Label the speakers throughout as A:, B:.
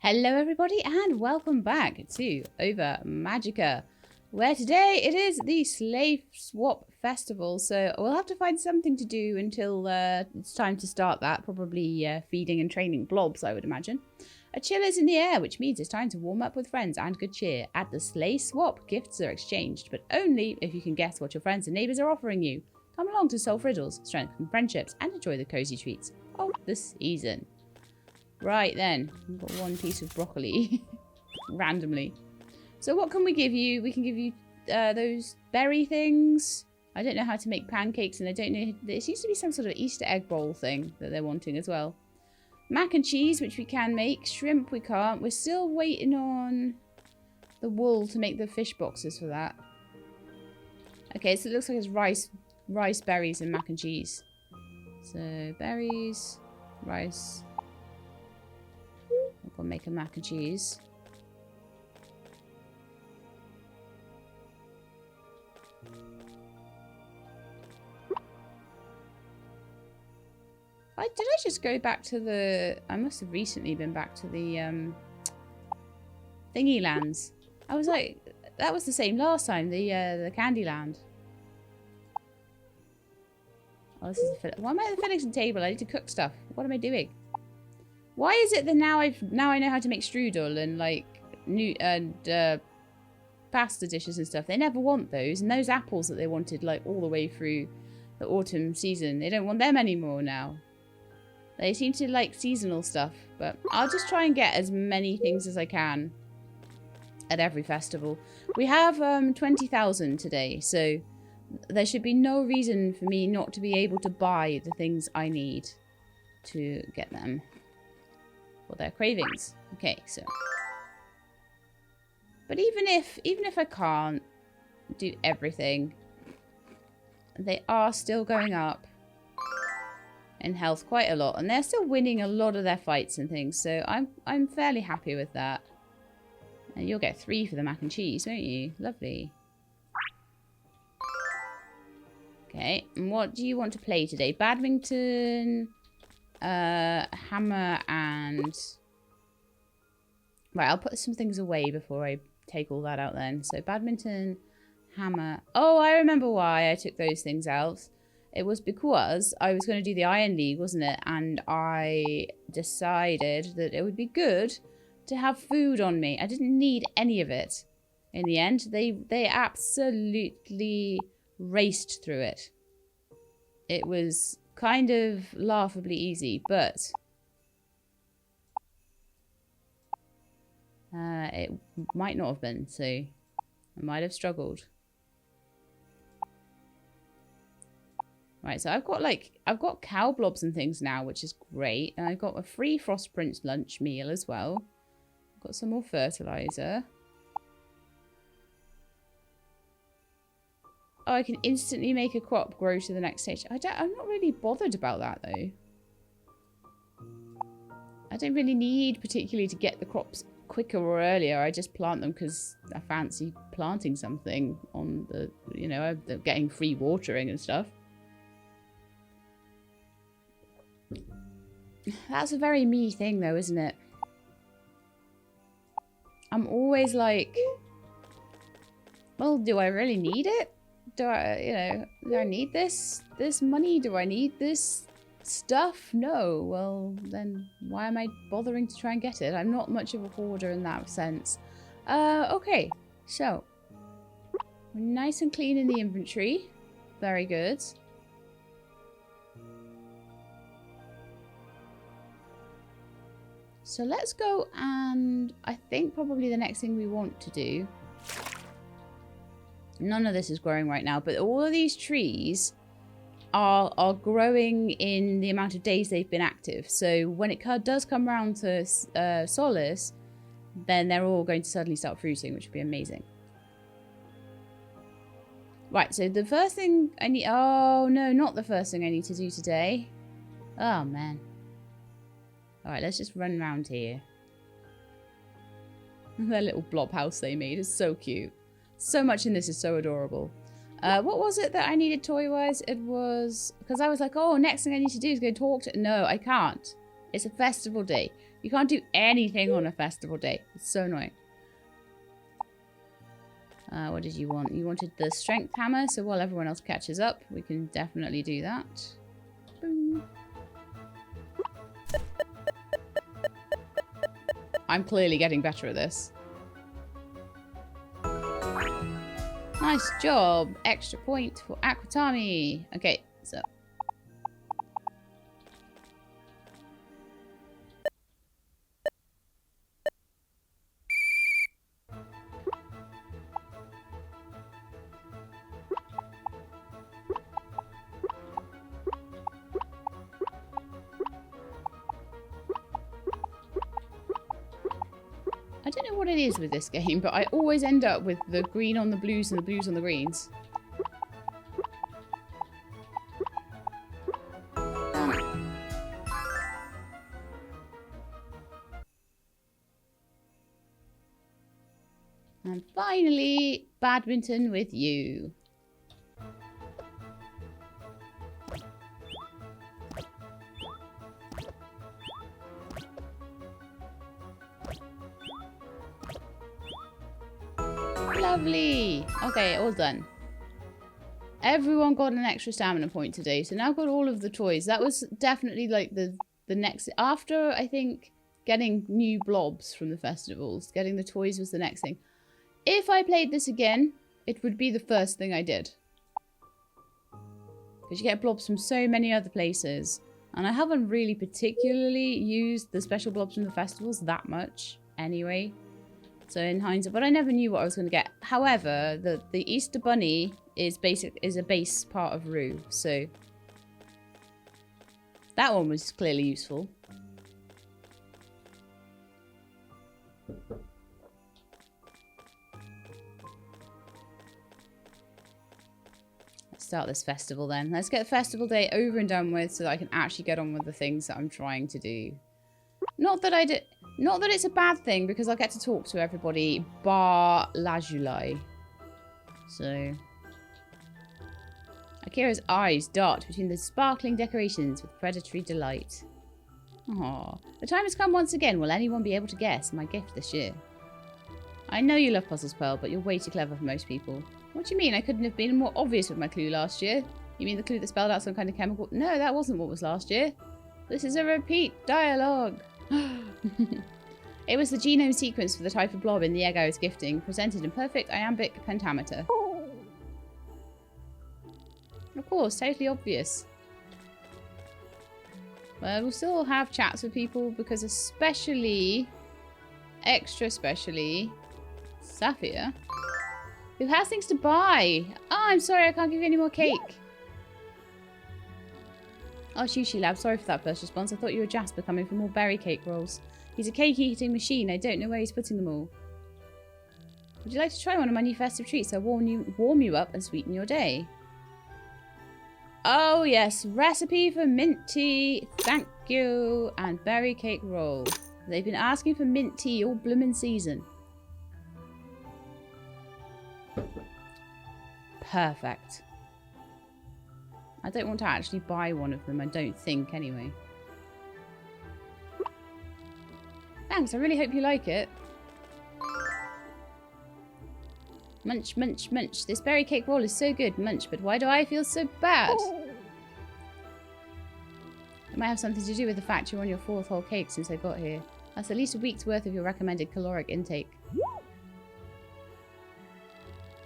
A: Hello everybody and welcome back to Ova Magica, where today it is the Slave Swap Festival, so we'll have to find something to do until it's time to start that, probably feeding and training blobs, I would imagine. A chill is in the air, which means it's time to warm up with friends and good cheer. At the Slave Swap, gifts are exchanged, but only if you can guess what your friends and neighbours are offering you. Come along to solve riddles, strengthen friendships, and enjoy the cozy treats of the season. Right then, we've got one piece of broccoli randomly. So what can we give you? We can give you those berry things. I don't know how to make pancakes, and I don't know. There seems to be some sort of Easter egg roll thing that they're wanting as well. Mac and cheese, which we can make. Shrimp, we can't. We're still waiting on the wool to make the fish boxes for that. Okay, so it looks like it's rice, berries, and mac and cheese. So berries, rice. We'll make a mac and cheese. Did I just go back to the... I must have recently been back to the thingy lands. I was like, that was the same last time, the Candy Land. Oh, this is why am I at the finishing table? I need to cook stuff. What am I doing? Why is it that now I know how to make strudel and like pasta dishes and stuff? They never want those, and those apples that they wanted like all the way through the autumn season, they don't want them anymore now. They seem to like seasonal stuff, but I'll just try and get as many things as I can at every festival. We have 20,000 today, so there should be no reason for me not to be able to buy the things I need to get them. For their cravings. Okay, so. But even if I can't do everything, they are still going up in health quite a lot, and they're still winning a lot of their fights and things. So I'm fairly happy with that. And you'll get 3 for the mac and cheese, won't you? Lovely. Okay, and what do you want to play today? Badminton. Hammer and... Right, I'll put some things away before I take all that out then. So badminton, hammer... Oh, I remember why I took those things out. It was because I was going to do the Iron League, wasn't it? And I decided that it would be good to have food on me. I didn't need any of it. In the end, they absolutely raced through it. It was... kind of laughably easy, but it might not have been, so I might have struggled. Right, so I've got cow blobs and things now, which is great, and I've got a free Frost Prince lunch meal as well. I've got some more fertilizer. Oh, I can instantly make a crop grow to the next stage. I'm not really bothered about that, though. I don't really need particularly to get the crops quicker or earlier. I just plant them because I fancy planting something on the, you know, getting free watering and stuff. That's a very me thing, though, isn't it? I'm always like, well, do I really need it? Do I need this money? Do I need this stuff? No. Well, then why am I bothering to try and get it? I'm not much of a hoarder in that sense. Okay. So, we're nice and clean in the inventory. Very good. So let's go, and I think probably the next thing we want to do... None of this is growing right now, but all of these trees are growing in the amount of days they've been active. So when it does come around to Solace, then they're all going to suddenly start fruiting, which would be amazing. Right, so the first thing I need... Oh, no, not the first thing I need to do today. Oh, man. Alright, let's just run around here. Their little blob house they made is so cute. So much in this is so adorable. What was it that I needed toy-wise? It was... Because I was like, oh, next thing I need to do is go talk to... No, I can't. It's a festival day. You can't do anything on a festival day. It's so annoying. What did you want? You wanted the strength hammer, so while everyone else catches up, we can definitely do that. Boom. I'm clearly getting better at this. Nice job. Extra point for Aquatami. Okay, so. I don't know what it is with this game, but I always end up with the green on the blues and the blues on the greens. And finally, badminton with you. Lovely. Okay, all done. Everyone got an extra stamina point today, so now I've got all of the toys. That was definitely like the next... After, I think, getting new blobs from the festivals, getting the toys was the next thing. If I played this again, it would be the first thing I did. Because you get blobs from so many other places. And I haven't really particularly used the special blobs from the festivals that much anyway. So in hindsight, but I never knew what I was going to get. However, the Easter Bunny is a base part of Rue, so that one was clearly useful. Let's start this festival then. Let's get the festival day over and done with so that I can actually get on with the things that I'm trying to do. Not that it's a bad thing, because I'll get to talk to everybody bar La July. So Akira's eyes dart between the sparkling decorations with predatory delight. Aww. The time has come once again. Will anyone be able to guess my gift this year? I know you love puzzles, Pearl, but you're way too clever for most people. What do you mean? I couldn't have been more obvious with my clue last year. You mean the clue that spelled out some kind of chemical? No, that wasn't what was last year. This is a repeat dialogue. It was the genome sequence for the type of blob in the egg I was gifting, presented in perfect iambic pentameter. Of course, totally obvious. Well, we'll still have chats with people because especially, extra specially, Saphir, who has things to buy. Oh, I'm sorry, I can't give you any more cake. Oh, Shushi Lab, sorry for that first response. I thought you were Jasper coming for more berry cake rolls. He's a cake-eating machine. I don't know where he's putting them all. Would you like to try one of my new festive treats? I'll warm you up and sweeten your day. Oh, yes. Recipe for mint tea. Thank you. And berry cake roll. They've been asking for mint tea all bloomin' season. Perfect. I don't want to actually buy one of them, I don't think, anyway. Thanks, I really hope you like it. Munch, munch, munch. This berry cake roll is so good, munch, but why do I feel so bad? It might have something to do with the fact you're on your 4th whole cake since I got here. That's at least a week's worth of your recommended caloric intake.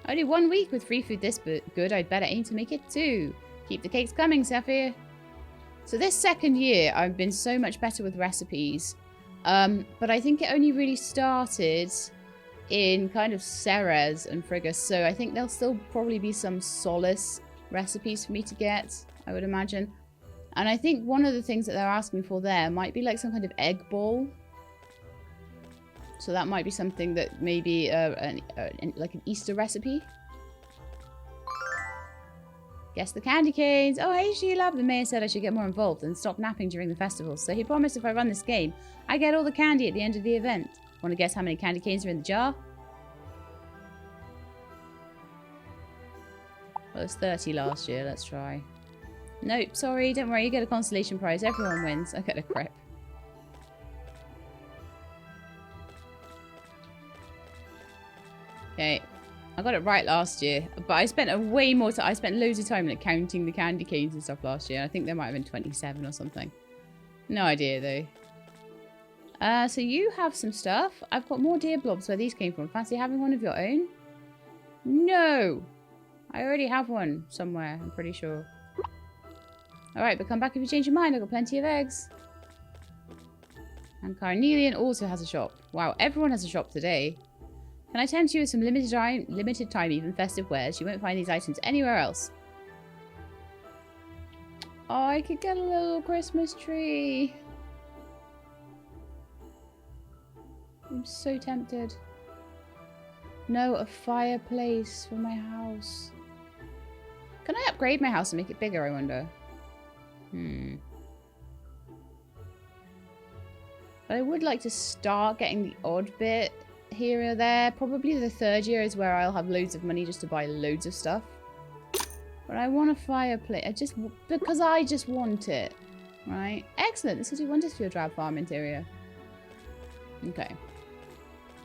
A: Only 1 week with free food this good, I'd better aim to make it 2. Keep the cakes coming, Saphir. So this second year, I've been so much better with recipes. But I think it only really started in kind of Ceres and Frigus. So I think there'll still probably be some Solace recipes for me to get, I would imagine. And I think one of the things that they're asking for there might be like some kind of egg ball. So that might be something that maybe like an Easter recipe. Guess the candy canes. Oh, hey, Sheila. The mayor said I should get more involved and stop napping during the festival. So he promised if I run this game, I get all the candy at the end of the event. Want to guess how many candy canes are in the jar? Well, it was 30 last year. Let's try. Nope, sorry. Don't worry. You get a consolation prize. Everyone wins. I get a crepe. Okay. I got it right last year, but I spent way more time. I spent loads of time like counting the candy canes and stuff last year. I think there might have been 27 or something. No idea though. So you have some stuff. I've got more deer blobs where these came from. Fancy having one of your own? No! I already have one somewhere, I'm pretty sure. Alright, but come back if you change your mind. I've got plenty of eggs. And Carnelian also has a shop. Wow, everyone has a shop today. Can I tempt you with some limited time, even festive wares? You won't find these items anywhere else. Oh, I could get a little Christmas tree. I'm so tempted. No, a fireplace for my house. Can I upgrade my house and make it bigger, I wonder? But I would like to start getting the odd bit here or there. Probably the third year is where I'll have loads of money just to buy loads of stuff. But I want a fireplace. Because I just want it. Right? Excellent. This will do wonders for your drab farm interior. Okay.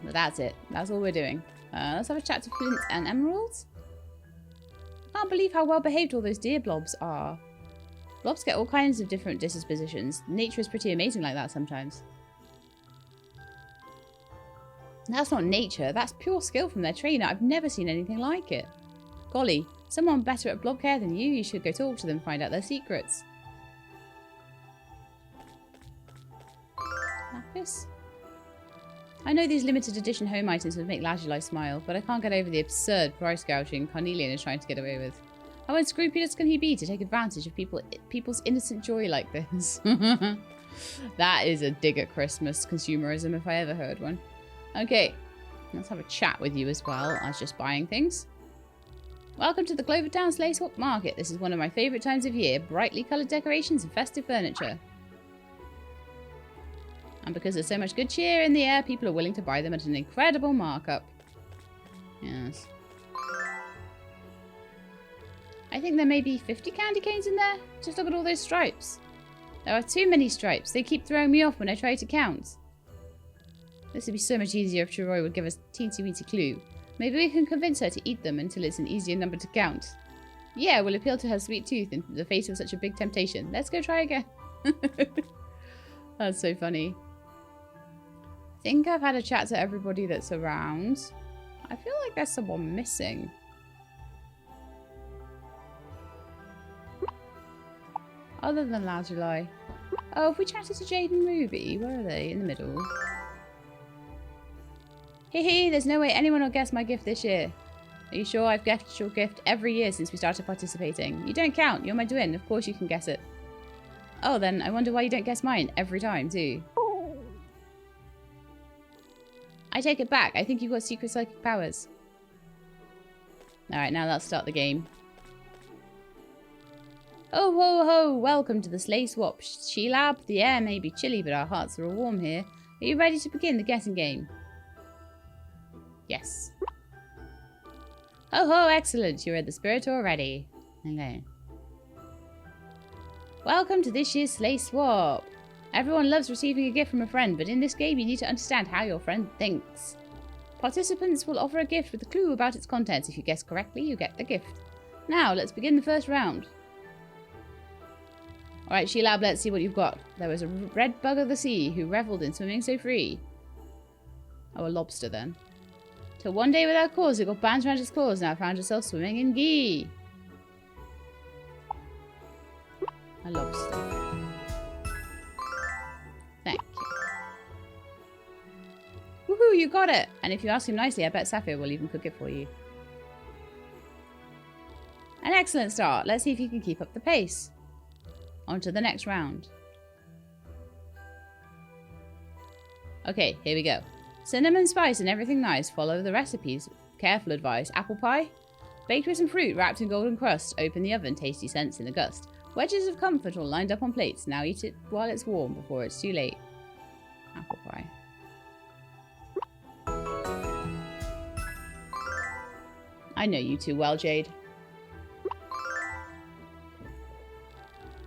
A: But that's it. That's all we're doing. Let's have a chat to Flint and Emeralds. I can't believe how well behaved all those deer blobs are. Blobs get all kinds of different dispositions. Nature is pretty amazing like that sometimes. That's not nature. That's pure skill from their trainer. I've never seen anything like it. Golly, someone better at blob care than you. You should go talk to them, find out their secrets. Lapis? I know these limited edition home items would make Lazuli smile, but I can't get over the absurd price gouging Carnelian is trying to get away with. How unscrupulous can he be to take advantage of people's innocent joy like this? That is a dig at Christmas consumerism if I ever heard one. Okay, let's have a chat with you as well as just buying things. Welcome to the Clover Town Sleigh Swap Market. This is one of my favourite times of year. Brightly coloured decorations and festive furniture. And because there's so much good cheer in the air, people are willing to buy them at an incredible markup. Yes. I think there may be 50 candy canes in there. Just look at all those stripes. There are too many stripes. They keep throwing me off when I try to count. This would be so much easier if Chiroy would give us a teensy-weensy clue. Maybe we can convince her to eat them until it's an easier number to count. Yeah, we'll appeal to her sweet tooth in the face of such a big temptation. Let's go try again. That's so funny. I think I've had a chat to everybody that's around. I feel like there's someone missing. Other than Lazuli. Oh, if we chatted to Jade and Ruby, where are they? In the middle. Hee, there's no way anyone will guess my gift this year. Are you sure I've guessed your gift every year since we started participating? You don't count. You're my twin. Of course you can guess it. Oh, then I wonder why you don't guess mine every time, too. I take it back. I think you've got secret psychic powers. Alright, now let's start the game. Oh, ho, ho! Welcome to the Sleigh Swap She-Lab. The air may be chilly, but our hearts are all warm here. Are you ready to begin the guessing game? Yes. Ho, ho! Excellent. You're in the spirit already. Okay. Welcome to this year's Sleigh Swap. Everyone loves receiving a gift from a friend, but in this game you need to understand how your friend thinks. Participants will offer a gift with a clue about its contents. If you guess correctly, you get the gift. Now, let's begin the first round. Alright, She-Lab, let's see what you've got. There was a red bug of the sea who revelled in swimming so free. Oh, a lobster then. Till one day without cause, it got bands around its claws, now it found itself swimming in ghee. A lobster. Thank you. Woohoo, you got it! And if you ask him nicely, I bet Saphir will even cook it for you. An excellent start. Let's see if you can keep up the pace. On to the next round. Okay, here we go. Cinnamon spice and everything nice. Follow the recipes. Careful advice. Apple pie. Baked with some fruit wrapped in golden crust. Open the oven. Tasty scents in a gust. Wedges of comfort all lined up on plates. Now eat it while it's warm before it's too late. Apple pie. I know you too well, Jade.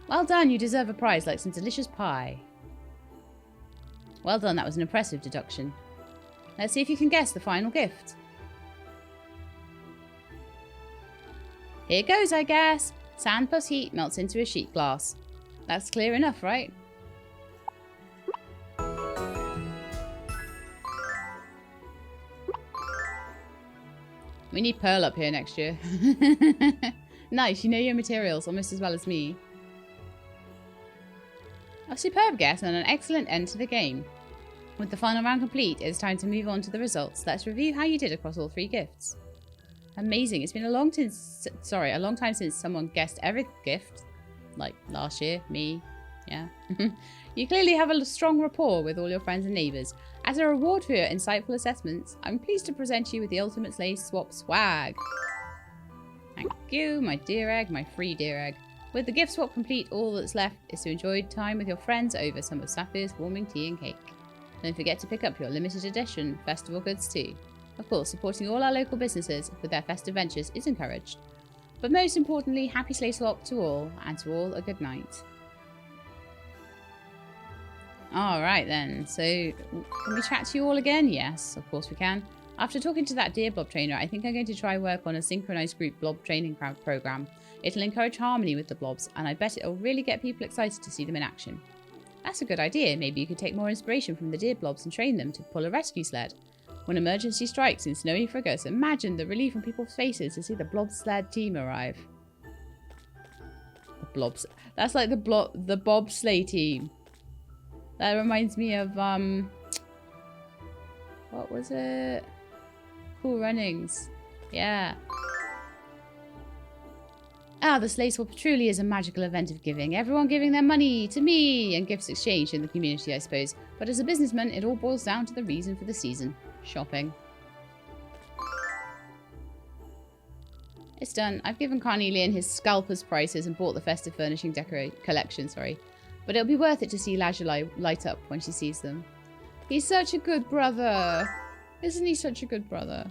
A: Well done, you deserve a prize like some delicious pie. Well done, that was an impressive deduction. Let's see if you can guess the final gift. Here goes, I guess. Sand plus heat melts into a sheet glass. That's clear enough, right? We need Pearl up here next year. Nice, you know your materials almost as well as me. A superb guess and an excellent end to the game. With the final round complete, it's time to move on to the results. Let's review how you did across all 3 gifts. Amazing. It's been a long time since someone guessed every gift. Like last year, me. Yeah. You clearly have a strong rapport with all your friends and neighbours. As a reward for your insightful assessments, I'm pleased to present you with the Ultimate Sleigh Swap swag. Thank you, my dear egg, my free dear egg. With the gift swap complete, all that's left is to enjoy time with your friends over some of Saphir's warming tea and cake. Don't forget to pick up your limited edition festival goods too. Of course, supporting all our local businesses with their festive ventures is encouraged. But most importantly, happy sleigh swap to all, and to all a good night. Alright then, so can we chat to you all again? Yes, of course we can. After talking to that dear blob trainer, I think I'm going to try work on a synchronized group blob training program. It'll encourage harmony with the blobs, and I bet it'll really get people excited to see them in action. That's a good idea. Maybe you could take more inspiration from the deer blobs and train them to pull a rescue sled. When emergency strikes in snowy Friggus, imagine the relief on people's faces to see the blob sled team arrive. The blobs. That's like the bobsleigh team. That reminds me of what was it? Cool Runnings. Yeah. Ah, the sleigh swap truly is a magical event of giving. Everyone giving their money to me and gifts exchanged in the community, I suppose. But as a businessman, it all boils down to the reason for the season. Shopping. It's done. I've given Carnelian his scalper's prices and bought the festive furnishing collection, But it'll be worth it to see Lazuli light up when she sees them. He's such a good brother. Isn't he such a good brother?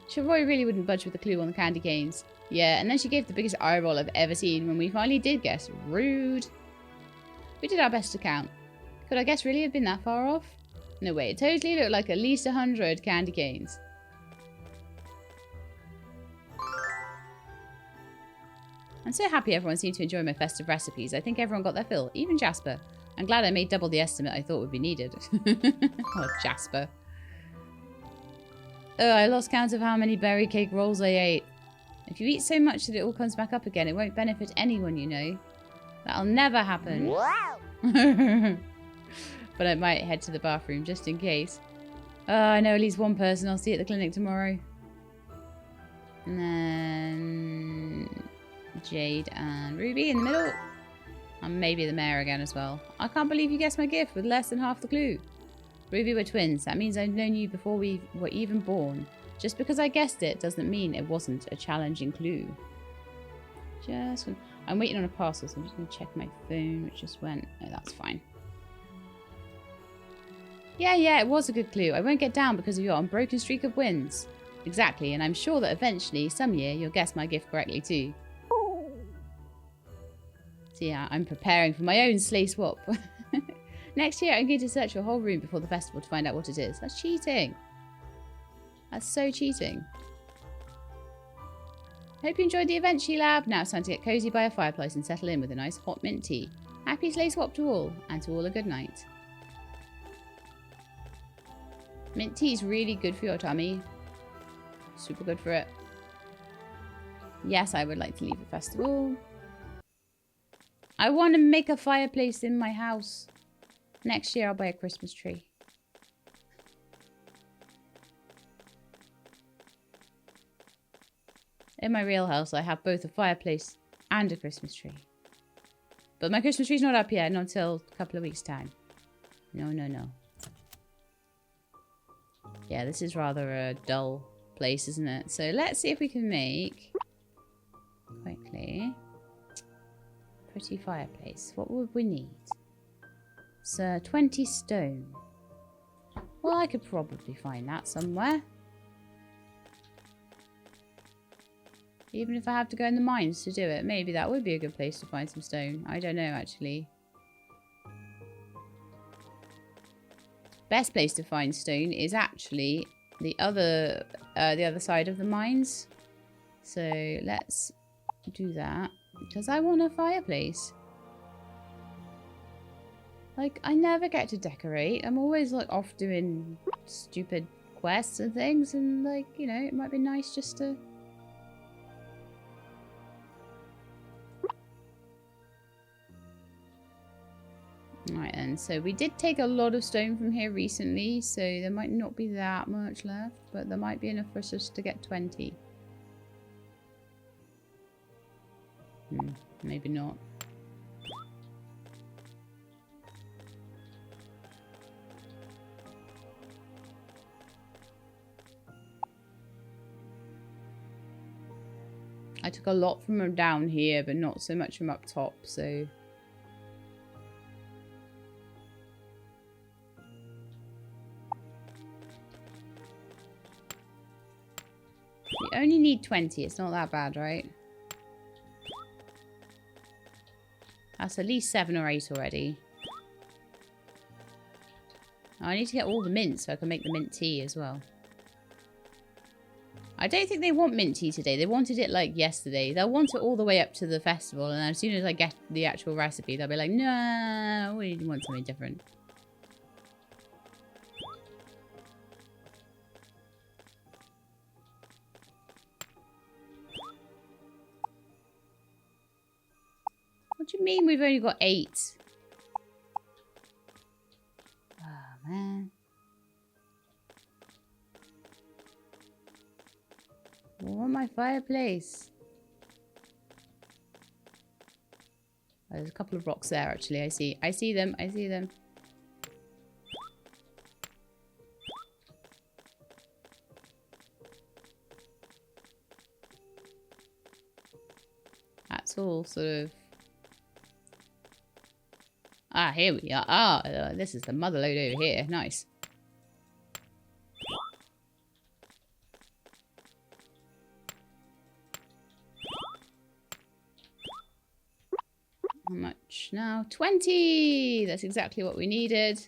A: Chavoy really wouldn't budge with a clue on the candy canes. Yeah, and then she gave the biggest eye roll I've ever seen when we finally did guess. Rude. We did our best to count. Could our guess really have been that far off? No way, it totally looked like at least 100 candy canes. I'm so happy everyone seemed to enjoy my festive recipes. I think everyone got their fill, even Jasper. I'm glad I made double the estimate I thought would be needed. Oh, Jasper. Oh, I lost count of how many berry cake rolls I ate. If you eat so much that it all comes back up again, it won't benefit anyone, you know. That'll never happen. But I might head to the bathroom just in case. Oh, I know at least one person I'll see at the clinic tomorrow. And then Jade and Ruby in the middle. And maybe the mayor again as well. I can't believe you guessed my gift with less than half the clue. Ruby, we're twins. That means I've known you before we were even born. Just because I guessed it doesn't mean it wasn't a challenging clue. I'm waiting on a parcel, so I'm just going to check my phone, which just went. Oh, that's fine. Yeah, it was a good clue. I won't get down because of your unbroken streak of wins. Exactly, and I'm sure that eventually, some year, you'll guess my gift correctly too. So yeah, I'm preparing for my own sleigh swap. Next year, I'm going to search your whole room before the festival to find out what it is. That's cheating. That's so cheating. Hope you enjoyed the event, She-Lab. Now it's time to get cozy by a fireplace and settle in with a nice hot mint tea. Happy sleigh swap to all, and to all a good night. Mint tea is really good for your tummy. Super good for it. Yes, I would like to leave the festival. I want to make a fireplace in my house. Next year I'll buy a Christmas tree. In my real house I have both a fireplace and a Christmas tree. But my Christmas tree's not up yet, not until a couple of weeks' time. No. Yeah, this is rather a dull place, isn't it? So let's see if we can make, quickly, pretty fireplace. What would we need? So 20 stone. Well, I could probably find that somewhere. Even if I have to go in the mines to do it, maybe that would be a good place to find some stone. I don't know, actually. Best place to find stone is actually the other side of the mines. So let's do that. Because I want a fireplace. Like, I never get to decorate. I'm always, like, off doing stupid quests and things. And, like, you know, it might be nice just to... Alright then, so we did take a lot of stone from here recently. So there might not be that much left. But there might be enough for us just to get 20. Maybe not. I took a lot from down here, but not so much from up top, so... We only need 20, it's not that bad, right? That's at least 7 or 8 already. Oh, I need to get all the mint so I can make the mint tea as well. I don't think they want mint tea today. They wanted it like yesterday. They'll want it all the way up to the festival. And as soon as I get the actual recipe, they'll be like, no, we want something different. What do you mean we've only got 8? Oh, man. I want my fireplace. Oh, there's a couple of rocks there, actually. I see them. I see them. That's all sort of... Ah, here we are. Ah, this is the motherlode over here. Nice. How much now? 20! That's exactly what we needed.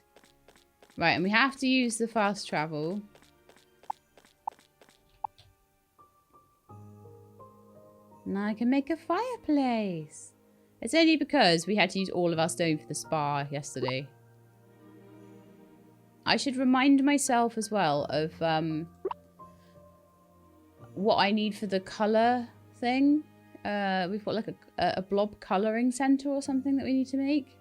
A: Right, and we have to use the fast travel. Now I can make a fireplace. It's only because we had to use all of our stone for the spa yesterday. I should remind myself as well of what I need for the colour thing. We've got like a blob colouring centre or something that we need to make.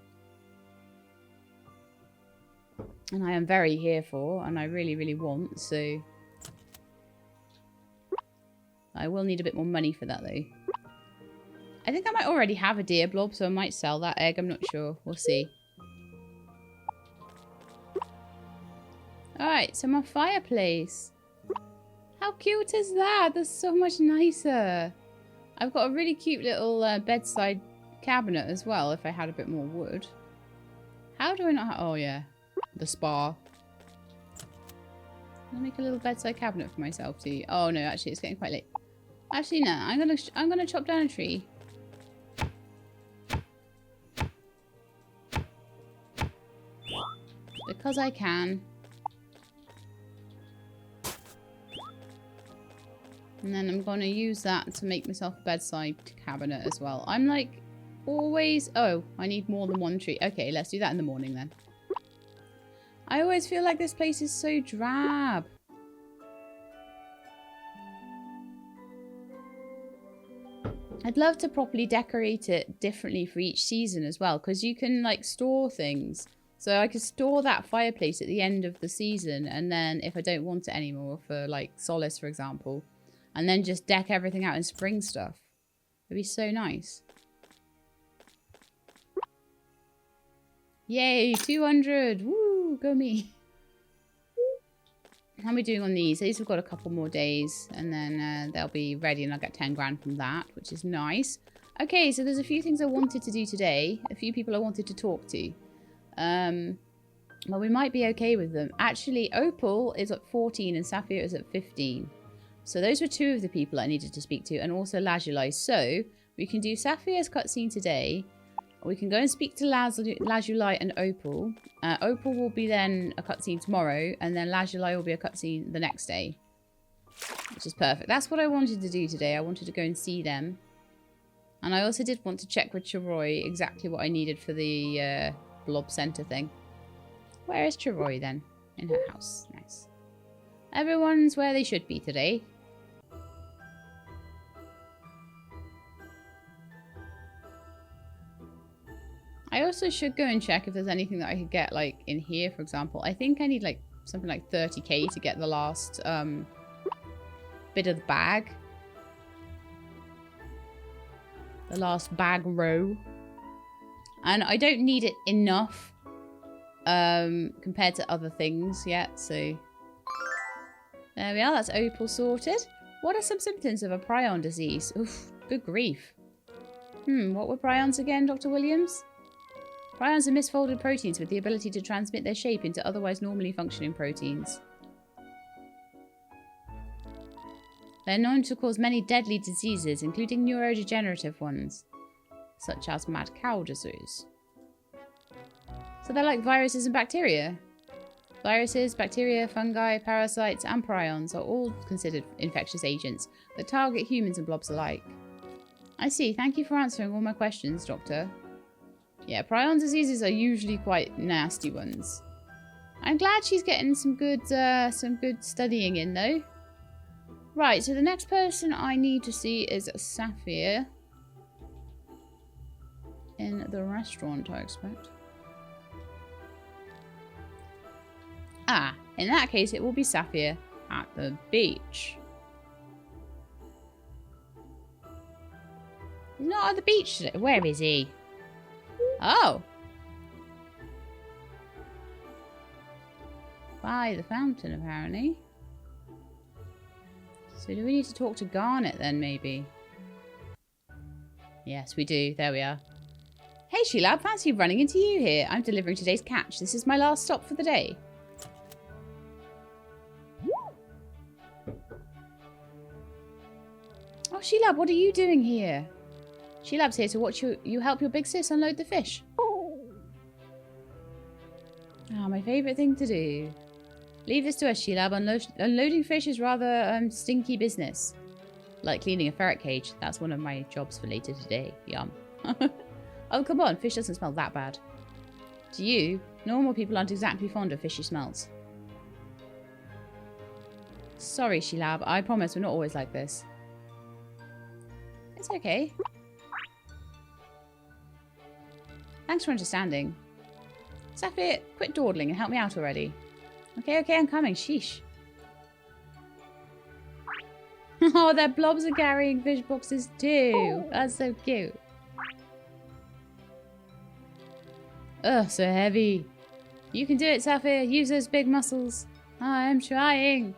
A: And I am very here for, and I really, really want, so... I will need a bit more money for that though. I think I might already have a deer blob, so I might sell that egg. I'm not sure. We'll see. Alright, so my fireplace. How cute is that? That's so much nicer. I've got a really cute little bedside cabinet as well, if I had a bit more wood. How do I not have... Oh, yeah. The spa. I'll make a little bedside cabinet for myself too. Oh, no, actually, it's getting quite late. Actually, no. I'm gonna chop down a tree. Because I can. And then I'm going to use that to make myself a bedside cabinet as well. I'm like always... Oh, I need more than one tree. Okay, let's do that in the morning then. I always feel like this place is so drab. I'd love to properly decorate it differently for each season as well. Because you can like store things. So I could store that fireplace at the end of the season. And then if I don't want it anymore for like Solace, for example. And then just deck everything out in spring stuff. It'd be so nice. Yay, 200. Woo, go me. How are we doing on these? These have got a couple more days. And then they'll be ready and I'll get 10 grand from that, which is nice. Okay, so there's a few things I wanted to do today. A few people I wanted to talk to. Well, we might be okay with them. Actually, Opal is at 14 and Saphir is at 15. So those were two of the people I needed to speak to, and also Lazuli. So we can do Saphir's cutscene today, or we can go and speak to Lazuli and Opal. Opal will be then a cutscene tomorrow, and then Lazuli will be a cutscene the next day, which is perfect. That's what I wanted to do today. I wanted to go and see them. And I also did want to check with Chiroy exactly what I needed for the blob center thing. Where is Chiroy then? In her house. Nice. Everyone's where they should be today. I also should go and check if there's anything that I could get, like, in here, for example. I think I need, like, something like 30k to get the last bit of the bag. The last bag row. And I don't need it enough compared to other things yet, so... There we are, that's opal sorted. What are some symptoms of a prion disease? Oof, good grief. What were prions again, Dr. Williams? Prions are misfolded proteins with the ability to transmit their shape into otherwise normally functioning proteins. They're known to cause many deadly diseases, including neurodegenerative ones, such as mad cow disease. So they're like viruses and bacteria. Viruses, bacteria, fungi, parasites, and prions are all considered infectious agents that target humans and blobs alike. I see. Thank you for answering all my questions, Doctor. Yeah, prion diseases are usually quite nasty ones. I'm glad she's getting some good studying in, though. Right, so the next person I need to see is Saphir. In the restaurant, I expect. Ah, in that case, it will be Saphir at the beach. He's not at the beach today. Where is he? Oh. By the fountain, apparently. So do we need to talk to Garnet then, maybe? Yes, we do. There we are. Hey, Sheila, fancy running into you here. I'm delivering today's catch. This is my last stop for the day. Oh, Sheila, what are you doing here? Sheilab's here to watch you help your big sis unload the fish. Ah, my favourite thing to do. Leave this to us, Sheilab. Unloading fish is rather stinky business. Like cleaning a ferret cage. That's one of my jobs for later today. Yum. Oh, come on. Fish doesn't smell that bad. To you, normal people aren't exactly fond of fishy smells. Sorry, Sheilab. I promise we're not always like this. It's okay. Thanks for understanding. Saphir, quit dawdling and help me out already. Okay, I'm coming. Sheesh. Oh, their blobs are carrying fish boxes too. That's so cute. Ugh, so heavy. You can do it, Saphir. Use those big muscles. I'm trying.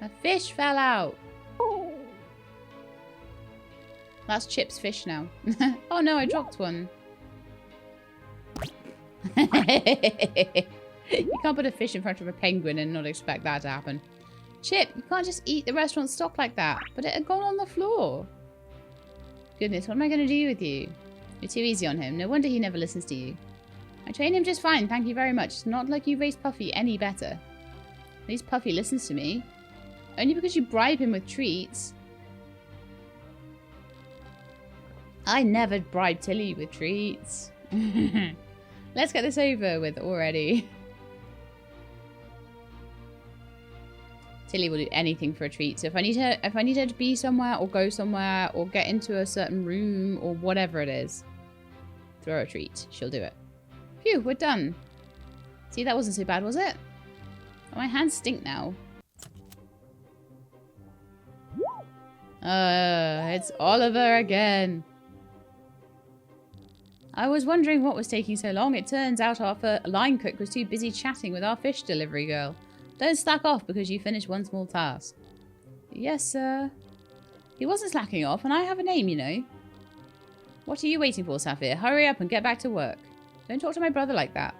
A: A fish fell out. That's Chip's fish now. Oh no, I dropped one. You can't put a fish in front of a penguin and not expect that to happen. Chip, you can't just eat the restaurant stock like that. But it had gone on the floor. Goodness, what am I going to do with you? You're too easy on him. No wonder he never listens to you. I train him just fine, thank you very much. It's not like you raised Puffy any better. At least Puffy listens to me. Only because you bribe him with treats. I never bribe Tilly with treats. Let's get this over with already. Tilly will do anything for a treat. So if I need her to be somewhere or go somewhere or get into a certain room or whatever it is, throw her a treat. She'll do it. Phew, we're done. See, that wasn't so bad, was it? Oh, my hands stink now. It's Oliver again. I was wondering what was taking so long. It turns out our line cook was too busy chatting with our fish delivery girl. Don't slack off because you finished one small task. Yes, sir. He wasn't slacking off, and I have a name, you know. What are you waiting for, Saphir? Hurry up and get back to work. Don't talk to my brother like that.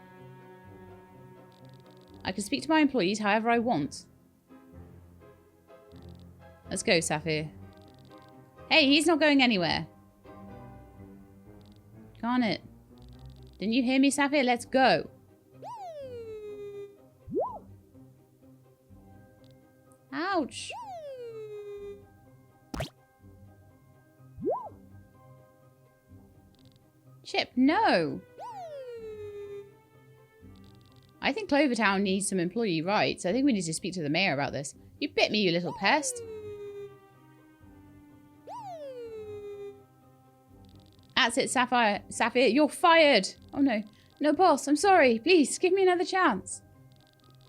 A: I can speak to my employees however I want. Let's go, Saphir. Hey, he's not going anywhere. Can't it? Didn't you hear me, Saphir? Let's go. Ouch. Chip, no. I think Clover Town needs some employee rights. I think we need to speak to the mayor about this. You bit me, you little pest. That's it, Saphir. Saphir, you're fired. Oh, no. No, boss, I'm sorry. Please, give me another chance.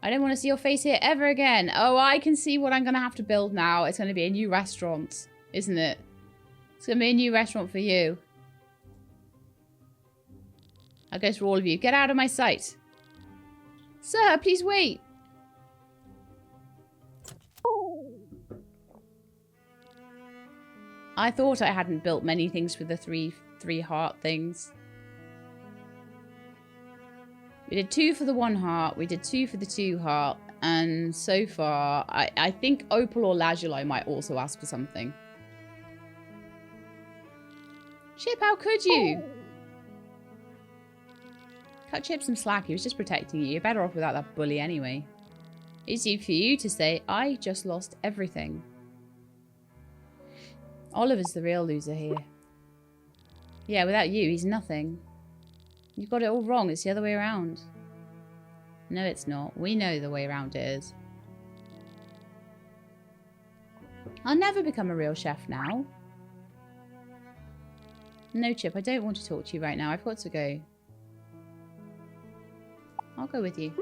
A: I don't want to see your face here ever again. Oh, I can see what I'm going to have to build now. It's going to be a new restaurant, isn't it? It's going to be a new restaurant for you. That goes for all of you. Get out of my sight. Sir, please wait. I thought I hadn't built many things for the three heart things. We did 2 for the 1 heart. We did 2 for the 2 heart. And so far, I think Opal or Lazuli might also ask for something. Chip, how could you? Cut Chip some slack. He was just protecting you. You're better off without that bully anyway. It's easy for you to say, I just lost everything. Oliver's the real loser here. Yeah, without you, he's nothing. You've got it all wrong. It's the other way around. No, it's not. We know the way around it is. I'll never become a real chef now. No, Chip, I don't want to talk to you right now. I've got to go. I'll go with you.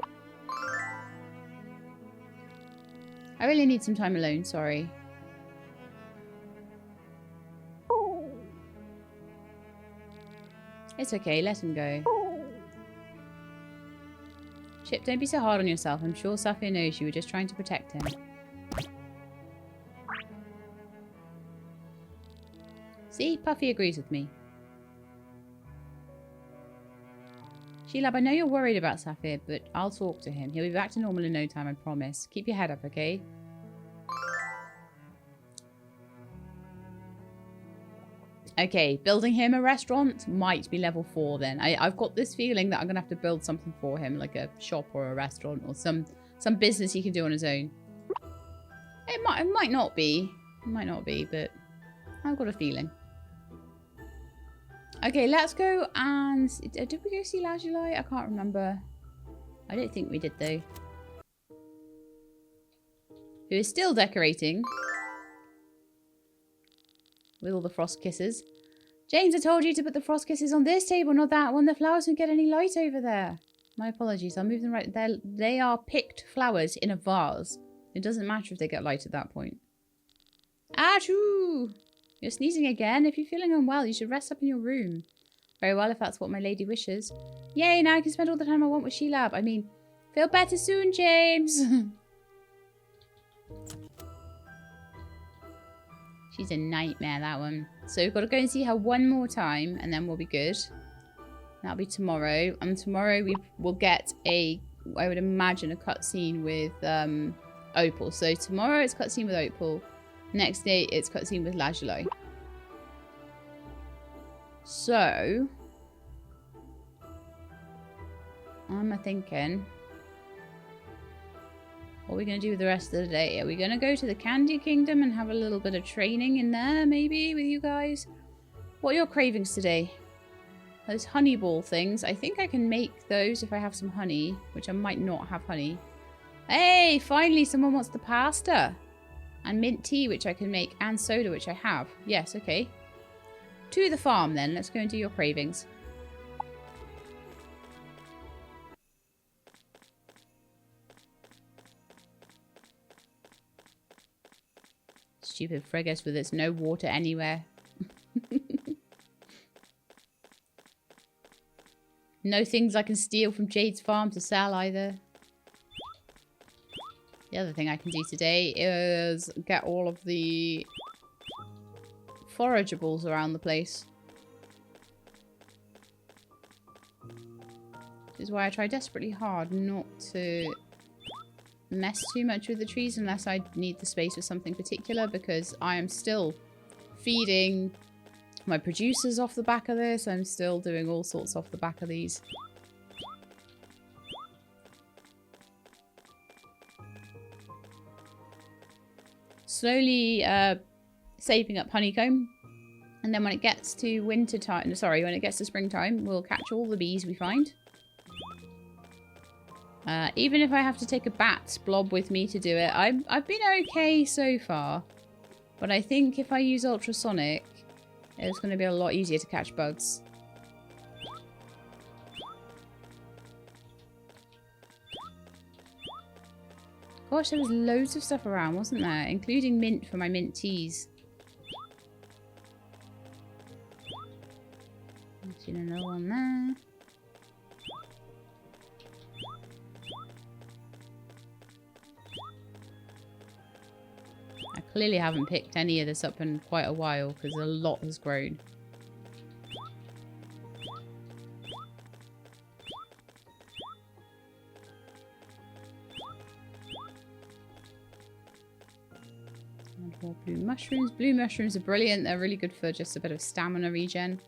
A: I really need some time alone, sorry. It's okay, let him go. Chip, don't be so hard on yourself. I'm sure Saphir knows you were just trying to protect him. See, Puffy agrees with me. Sheila, I know you're worried about Saphir, but I'll talk to him. He'll be back to normal in no time, I promise. Keep your head up, okay? Okay, building him a restaurant might be level 4 then. I've got this feeling that I'm going to have to build something for him, like a shop or a restaurant or some business he can do on his own. It might not be. It might not be, but I've got a feeling. Okay, let's go and... Did we go see Lazuli? I can't remember. I don't think we did, though. Who is still decorating. With all the frost kisses. James, I told you to put the frost kisses on this table, not that one. The flowers won't get any light over there. My apologies. I'll move them right there. They are picked flowers in a vase. It doesn't matter if they get light at that point. Achoo! You're sneezing again. If you're feeling unwell, you should rest up in your room. Very well, if that's what my lady wishes. Yay, now I can spend all the time I want with Sheila. I mean, feel better soon, James. She's a nightmare, that one. So we've got to go and see her one more time, and then we'll be good. That'll be tomorrow. And tomorrow we will get a, I would imagine, a cutscene with Opal. So tomorrow it's cutscene with Opal. Next day it's cutscene with Lazuli. So I'm thinking, what are we going to do with the rest of the day? Are we going to go to the Candy Kingdom and have a little bit of training in there, maybe, with you guys? What are your cravings today? Those honey ball things. I think I can make those if I have some honey, which I might not have honey. Hey, finally someone wants the pasta. And mint tea, which I can make, and soda, which I have. Yes, okay. To the farm, then. Let's go and do your cravings. Stupid Frigus with its no water anywhere. No things I can steal from Jade's farm to sell either. The other thing I can do today is get all of the forageables around the place. Which is why I try desperately hard not to mess too much with the trees unless I need the space for something particular, because I am still feeding my producers off the back of this. I'm still doing all sorts off the back of these. Slowly saving up honeycomb And then when it gets to winter time, sorry, when it gets to springtime, we'll catch all the bees we find. Even if I have to take a bat blob with me to do it, I've been okay so far. But I think if I use ultrasonic, it's going to be a lot easier to catch bugs. Gosh, there was loads of stuff around, wasn't there? Including mint for my mint teas. I've seen another one there. I clearly haven't picked any of this up in quite a while because a lot has grown. And more blue mushrooms. Blue mushrooms are brilliant. They're really good for just a bit of stamina regen.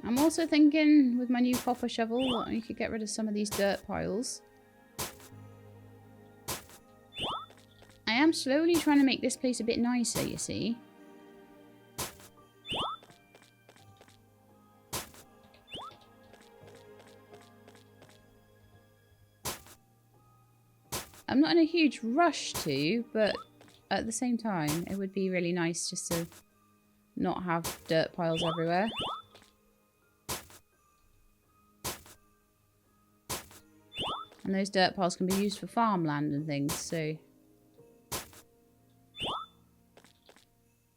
A: I'm also thinking with my new copper shovel that we could get rid of some of these dirt piles. I am slowly trying to make this place a bit nicer, you see. I'm not in a huge rush to, but at the same time, it would be really nice just to not have dirt piles everywhere. And those dirt piles can be used for farmland and things, so...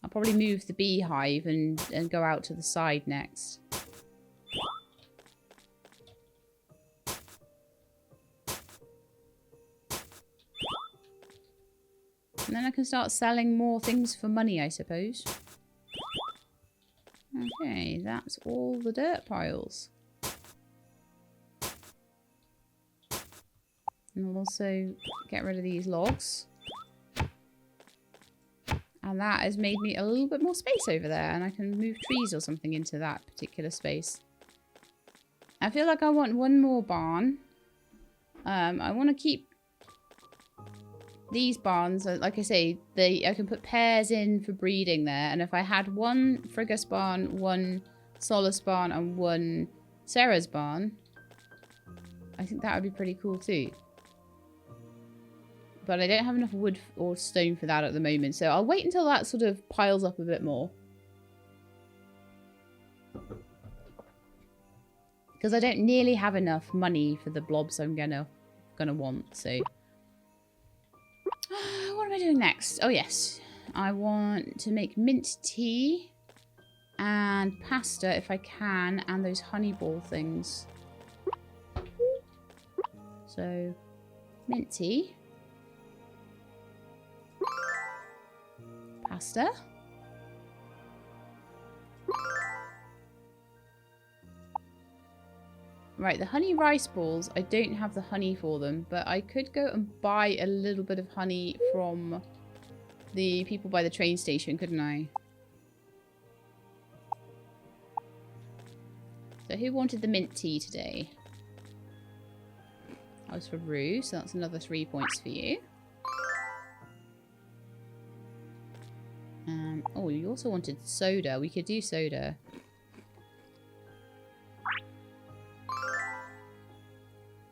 A: I'll probably move the beehive and go out to the side next. And then I can start selling more things for money, I suppose. Okay, that's all the dirt piles. And I'll also get rid of these logs. And that has made me a little bit more space over there. And I can move trees or something into that particular space. I feel like I want one more barn. I want to keep these barns. Like I say, I can put pairs in for breeding there. And if I had one Frigus barn, one Solace barn, and one Sarah's barn, I think that would be pretty cool too. But I don't have enough wood or stone for that at the moment. So I'll wait until that sort of piles up a bit more. Because I don't nearly have enough money for the blobs I'm gonna want. So what am I doing next? Oh yes. I want to make mint tea and pasta if I can, and those honey ball things. So mint tea. Pasta. Right, the honey rice balls, I don't have the honey for them, but I could go and buy a little bit of honey from the people by the train station, couldn't I? So who wanted the mint tea today? That was for Rue, so that's another 3 points for you. Oh, you also wanted soda. We could do soda.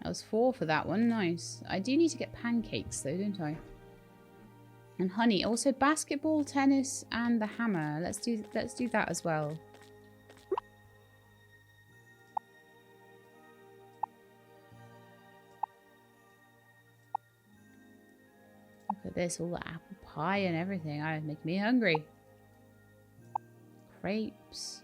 A: That was 4 for that one. Nice. I do need to get pancakes though, don't I? And honey. Also basketball, tennis, and the hammer. Let's do that as well. Look at this, all the apple pie and everything. It make me hungry. Crepes.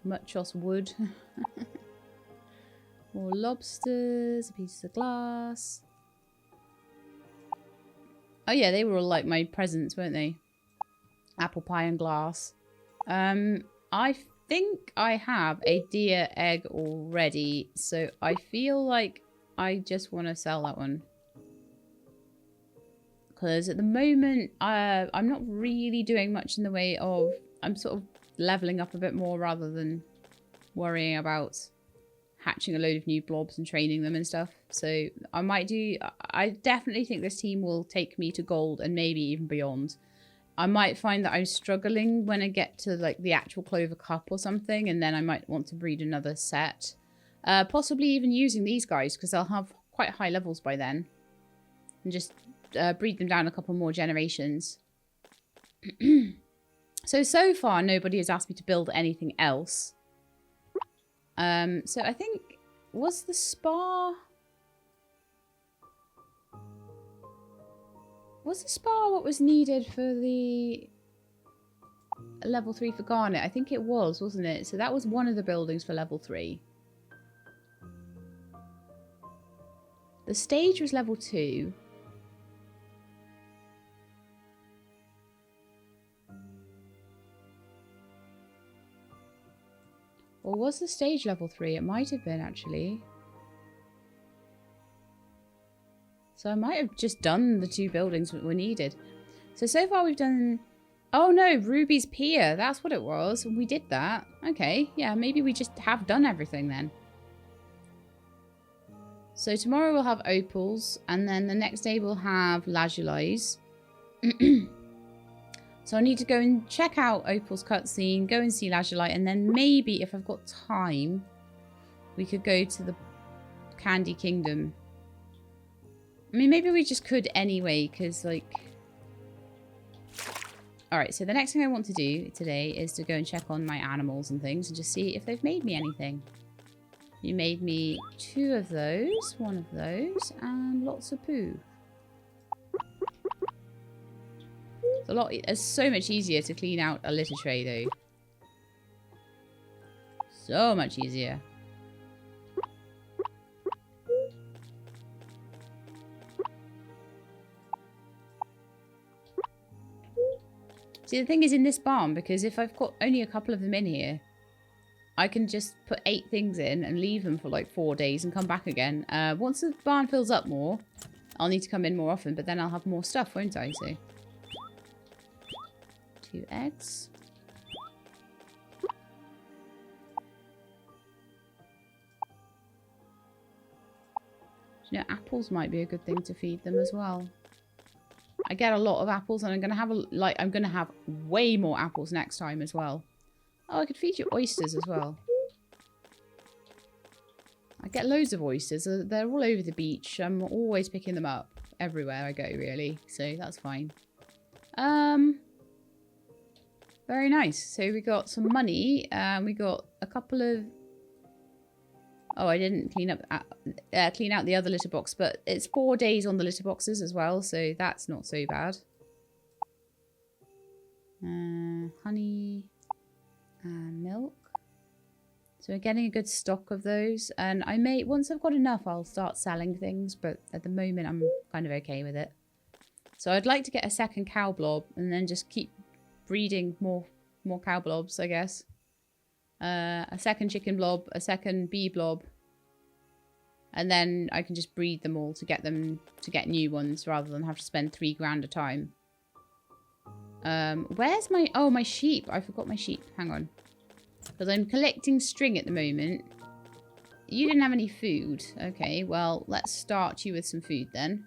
A: Muchos wood. More lobsters, pieces of glass. Oh yeah, they were all like my presents, weren't they? Apple pie and glass. I think I have a deer egg already, so I feel like I just want to sell that one. Because at the moment, I'm not really doing much in the way of... I'm sort of leveling up a bit more rather than worrying about hatching a load of new blobs and training them and stuff. So I might do... I definitely think this team will take me to gold and maybe even beyond. I might find that I'm struggling when I get to like the actual Clover Cup or something, and then I might want to breed another set. Possibly even using these guys, because they'll have quite high levels by then. And just breed them down a couple more generations. So far, nobody has asked me to build anything else. So I think, was the spa... Was the spa what was needed for the level 3 for Garnet? I think it was, wasn't it? So that was one of the buildings for level 3. The stage was level 2. Or was the stage level 3? It might have been, actually. So I might have just done the 2 buildings that were needed. So far we've done... Oh no, Ruby's Pier. That's what it was. We did that. Okay, yeah, maybe we just have done everything then. So tomorrow we'll have opals. And then the next day we'll have lazulis. So I need to go and check out Opal's cutscene, go and see Lazuli, and then maybe, if I've got time, we could go to the Candy Kingdom. I mean, maybe we just could anyway, because, like... Alright, so the next thing I want to do today is to go and check on my animals and things and just see if they've made me anything. You made me 2 of those, 1 of those, and lots of poo. It's so much easier to clean out a litter tray, though. So much easier. See, the thing is in this barn, because if I've got only a couple of them in here, I can just put 8 things in and leave them for like 4 days and come back again. Once the barn fills up more, I'll need to come in more often, but then I'll have more stuff, won't I? So... 2 eggs. You know, apples might be a good thing to feed them as well. I get a lot of apples, and I'm gonna have way more apples next time as well. Oh, I could feed you oysters as well. I get loads of oysters. They're all over the beach. I'm always picking them up everywhere I go, really. So that's fine. Very nice. So we got some money. We got a couple of... Oh, I didn't clean out the other litter box, but it's 4 days on the litter boxes as well, so that's not so bad. Honey and milk. So we're getting a good stock of those, and I may, once I've got enough, I'll start selling things, but at the moment I'm kind of okay with it. So I'd like to get a second cow blob and then just keep breeding more cow blobs, I guess. A second chicken blob, a second bee blob, and then I can just breed them all to get new ones rather than have to spend 3 grand a time. Where's my... Oh, my sheep. I forgot my sheep. Hang on. Because I'm collecting string at the moment. You didn't have any food. Okay, well, let's start you with some food then.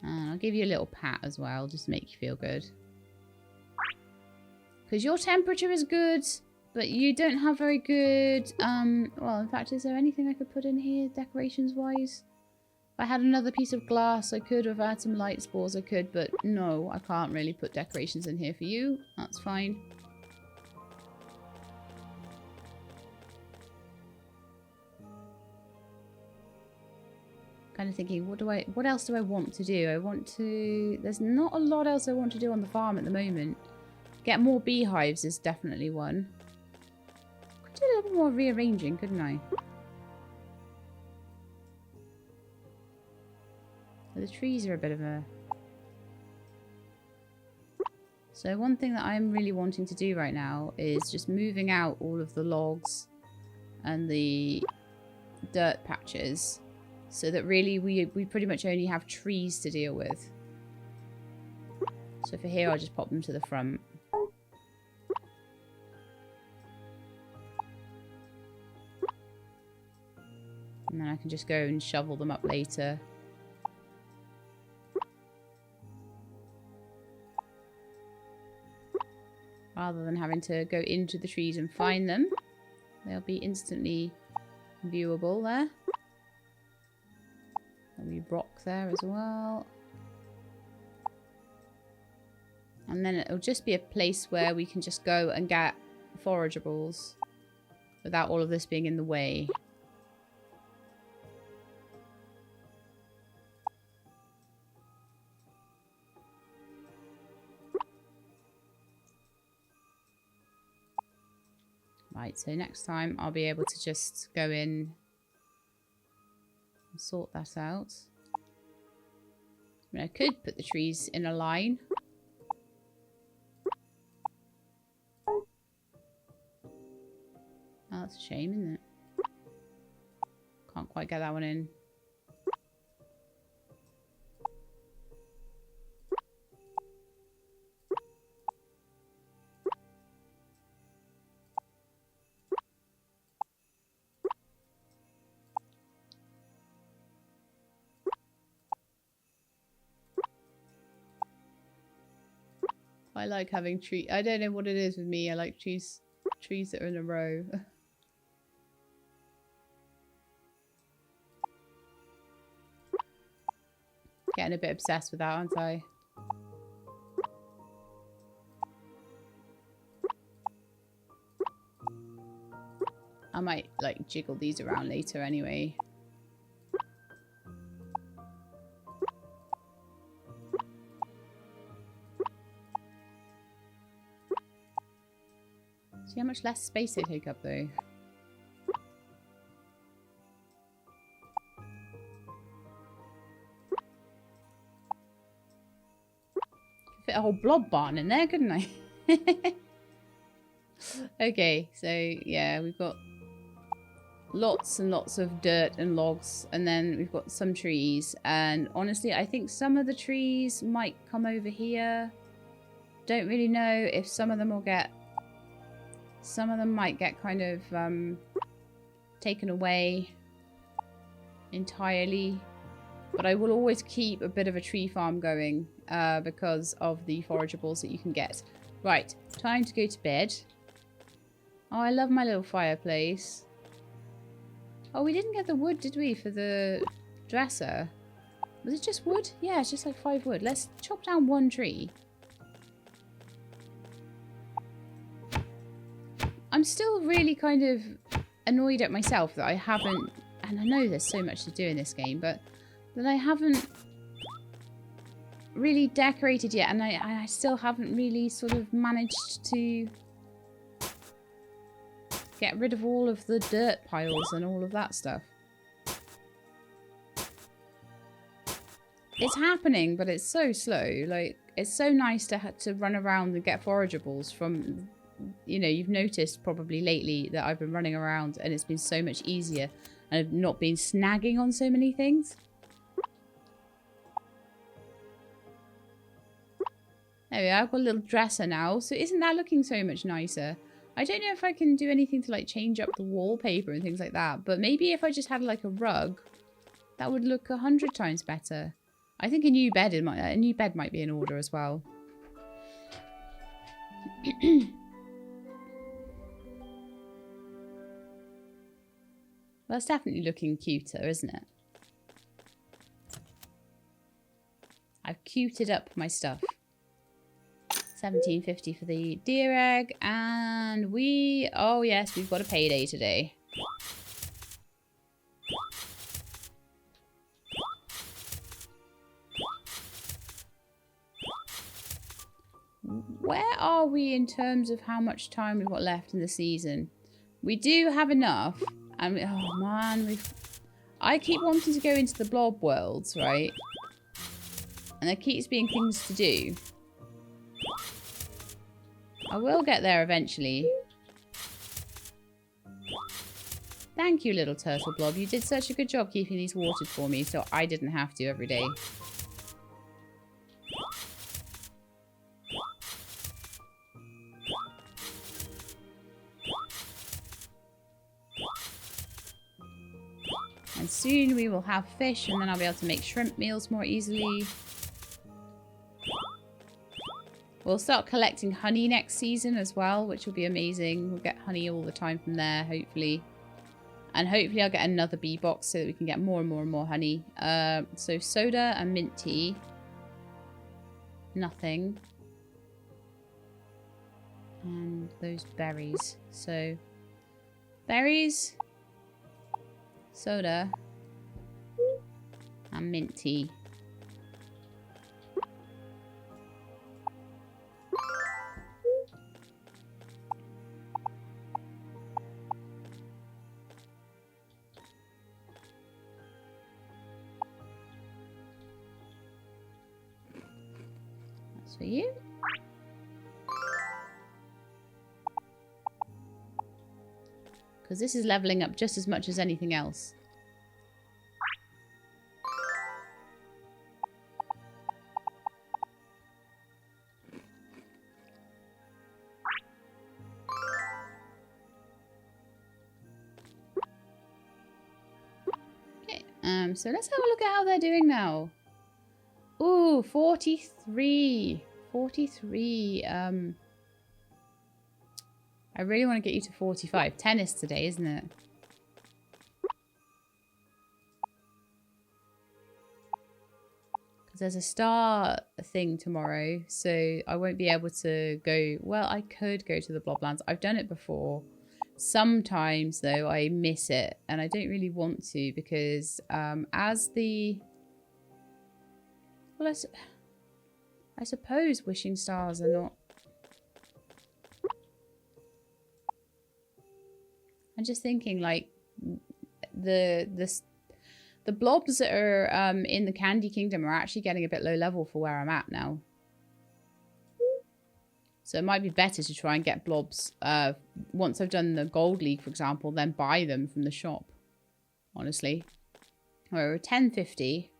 A: And I'll give you a little pat as well, just to make you feel good. Because your temperature is good, but you don't have very good... well, in fact, is there anything I could put in here, decorations-wise? If I had another piece of glass, I could. If I had some light spores, I could. But no, I can't really put decorations in here for you. That's fine. Kind of thinking, what else do I want to do? There's not a lot else I want to do on the farm at the moment. Get more beehives is definitely one. Could do a little more rearranging, couldn't I? The trees are a bit of a... So one thing that I'm really wanting to do right now is just moving out all of the logs and the dirt patches, so that really we pretty much only have trees to deal with. So for here, I'll just pop them to the front. And then I can just go and shovel them up later. Rather than having to go into the trees and find them. They'll be instantly viewable there. There'll be rock there as well. And then it'll just be a place where we can just go and get forageables without all of this being in the way. Right, so next time I'll be able to just go in and sort that out. I mean, I could put the trees in a line. Oh, that's a shame, isn't it? Can't quite get that one in. I like having trees. I don't know what it is with me. I like trees that are in a row. Getting a bit obsessed with that, aren't I? I might like jiggle these around later anyway. See how much less space they take up though. Could fit a whole blob barn in there, couldn't I? Okay, so yeah, we've got lots and lots of dirt and logs, and then we've got some trees, and honestly I think some of the trees might come over here. Don't really know if some of them will get... Some of them might get kind of taken away entirely. But I will always keep a bit of a tree farm going because of the forageables that you can get. Right, time to go to bed. Oh, I love my little fireplace. Oh, we didn't get the wood, did we, for the dresser? Was it just wood? Yeah, it's just like 5 wood. Let's chop down 1 tree. I'm still really kind of annoyed at myself that I haven't, and I know there's so much to do in this game, but that I haven't really decorated yet, and I still haven't really sort of managed to get rid of all of the dirt piles and all of that stuff. It's happening, but it's so slow. Like, it's so nice to run around and get forageables from... You know, you've noticed probably lately that I've been running around and it's been so much easier and I've not been snagging on so many things. There we are, I've got a little dresser now, so isn't that looking so much nicer? I don't know if I can do anything to like change up the wallpaper and things like that, but maybe if I just had like a rug, that would look 100 times better. I think a new bed might be in order as well. Well, it's definitely looking cuter, isn't it? I've cuted up my stuff. $17.50 for the deer egg, and oh yes, we've got a payday today. Where are we in terms of how much time we've got left in the season? We do have enough. And oh man, I keep wanting to go into the blob worlds, right? And there keeps being things to do. I will get there eventually. Thank you, little turtle blob. You did such a good job keeping these watered for me, so I didn't have to every day. And soon we will have fish, and then I'll be able to make shrimp meals more easily. We'll start collecting honey next season as well, which will be amazing. We'll get honey all the time from there, hopefully. And hopefully I'll get another bee box so that we can get more and more and more honey. So soda and mint tea. Nothing. And those berries. So, berries, soda, and mint tea. That's for you. Because this is leveling up just as much as anything else. Okay, so let's have a look at how they're doing now. Ooh, 43. 43. I really want to get you to 45. Tennis today, isn't it? Because there's a star thing tomorrow, so I won't be able to go... Well, I could go to the Bloblands. I've done it before. Sometimes, though, I miss it, and I don't really want to because as the... Well, I suppose wishing stars are not... I'm just thinking, like, the blobs that are in the Candy Kingdom are actually getting a bit low level for where I'm at now. So it might be better to try and get blobs once I've done the Gold League, for example, then buy them from the shop, honestly. We're 1050.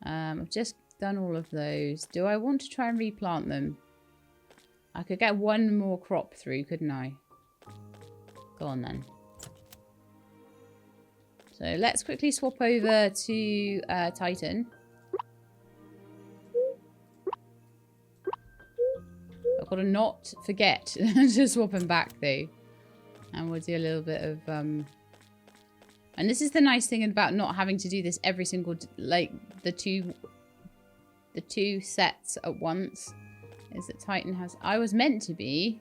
A: I've just done all of those. Do I want to try and replant them? I could get one more crop through, couldn't I? Go on then. So let's quickly swap over to Titan. I've got to not forget to swap him back though. And we'll do a little bit of... And this is the nice thing about not having to do this every single... Like the two sets at once. Is that Titan has... I was meant to be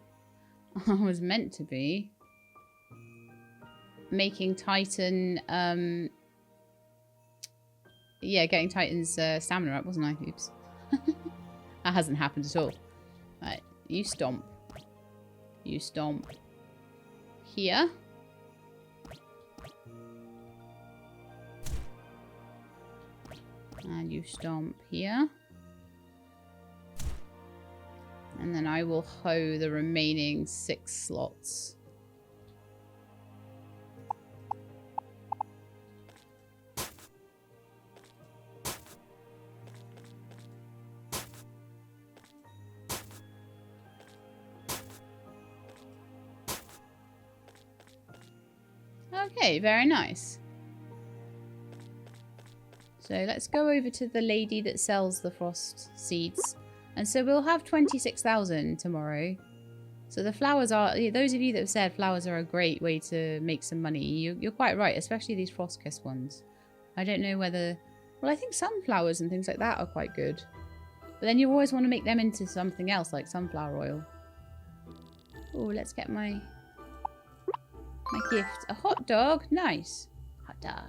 A: making Titan, yeah, getting Titan's stamina up, wasn't I? Oops. That hasn't happened at all. Right, you stomp. You stomp. Here. And you stomp here. And then I will hoe the remaining 6 slots. Okay, very nice. So let's go over to the lady that sells the frost seeds. And so we'll have 26,000 tomorrow. So the flowers are... Those of you that have said flowers are a great way to make some money, you're quite right, especially these frost kiss ones. I don't know whether... Well, I think sunflowers and things like that are quite good. But then you always want to make them into something else, like sunflower oil. Oh, let's get my gift. A hot dog. Nice. Hot dog.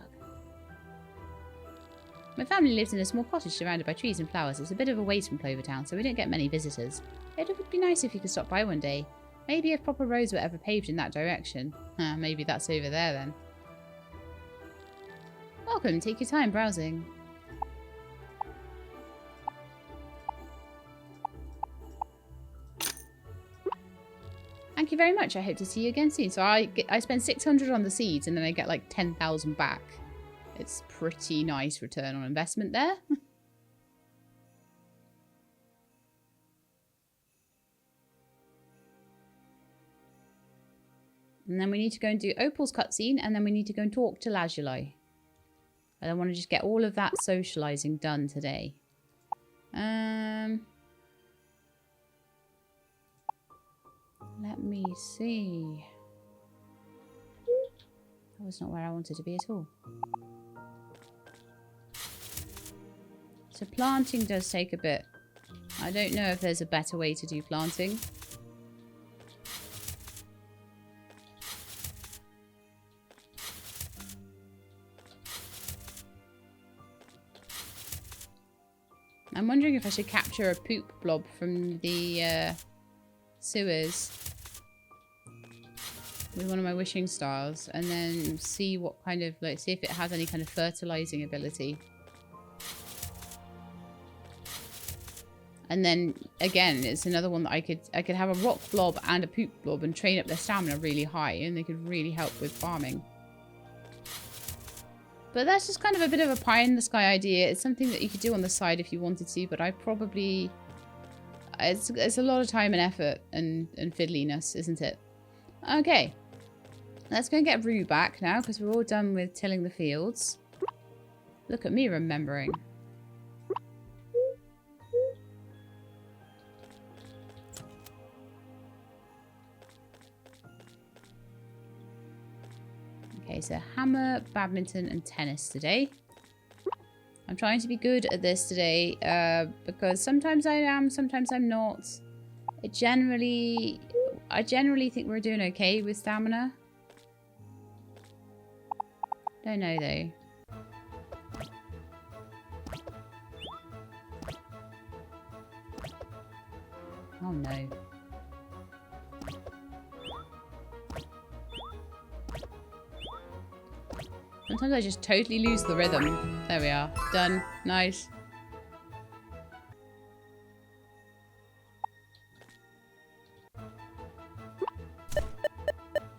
A: My family lives in a small cottage surrounded by trees and flowers. It's a bit of a ways from Clover Town, so we don't get many visitors. It would be nice if you could stop by one day. Maybe if proper roads were ever paved in that direction. Maybe that's over there then. Welcome, take your time browsing. Thank you very much. I hope to see you again soon. So I spend 600 on the seeds and then I get like 10,000 back. It's pretty nice return on investment there. And then we need to go and do Opal's cutscene, and then we need to go and talk to Lazuli. I want to just get all of that socializing done today. Let me see. That was not where I wanted to be at all. So planting does take a bit. I don't know if there's a better way to do planting. I'm wondering if I should capture a poop blob from the sewers with one of my wishing stars and then see what kind of, like, see if it has any kind of fertilizing ability. And then again, it's another one that I could have a rock blob and a poop blob and train up their stamina really high, and they could really help with farming. But that's just kind of a bit of a pie in the sky idea. It's something that you could do on the side if you wanted to, but I probably... It's a lot of time and effort and fiddliness, isn't it? Okay. Let's go and get Rue back now, because we're all done with tilling the fields. Look at me remembering. Okay, so hammer, badminton, and tennis today. I'm trying to be good at this today because sometimes I am, sometimes I'm not. I generally think we're doing okay with stamina. Don't know though. Oh no. Sometimes I just totally lose the rhythm. There we are. Done. Nice.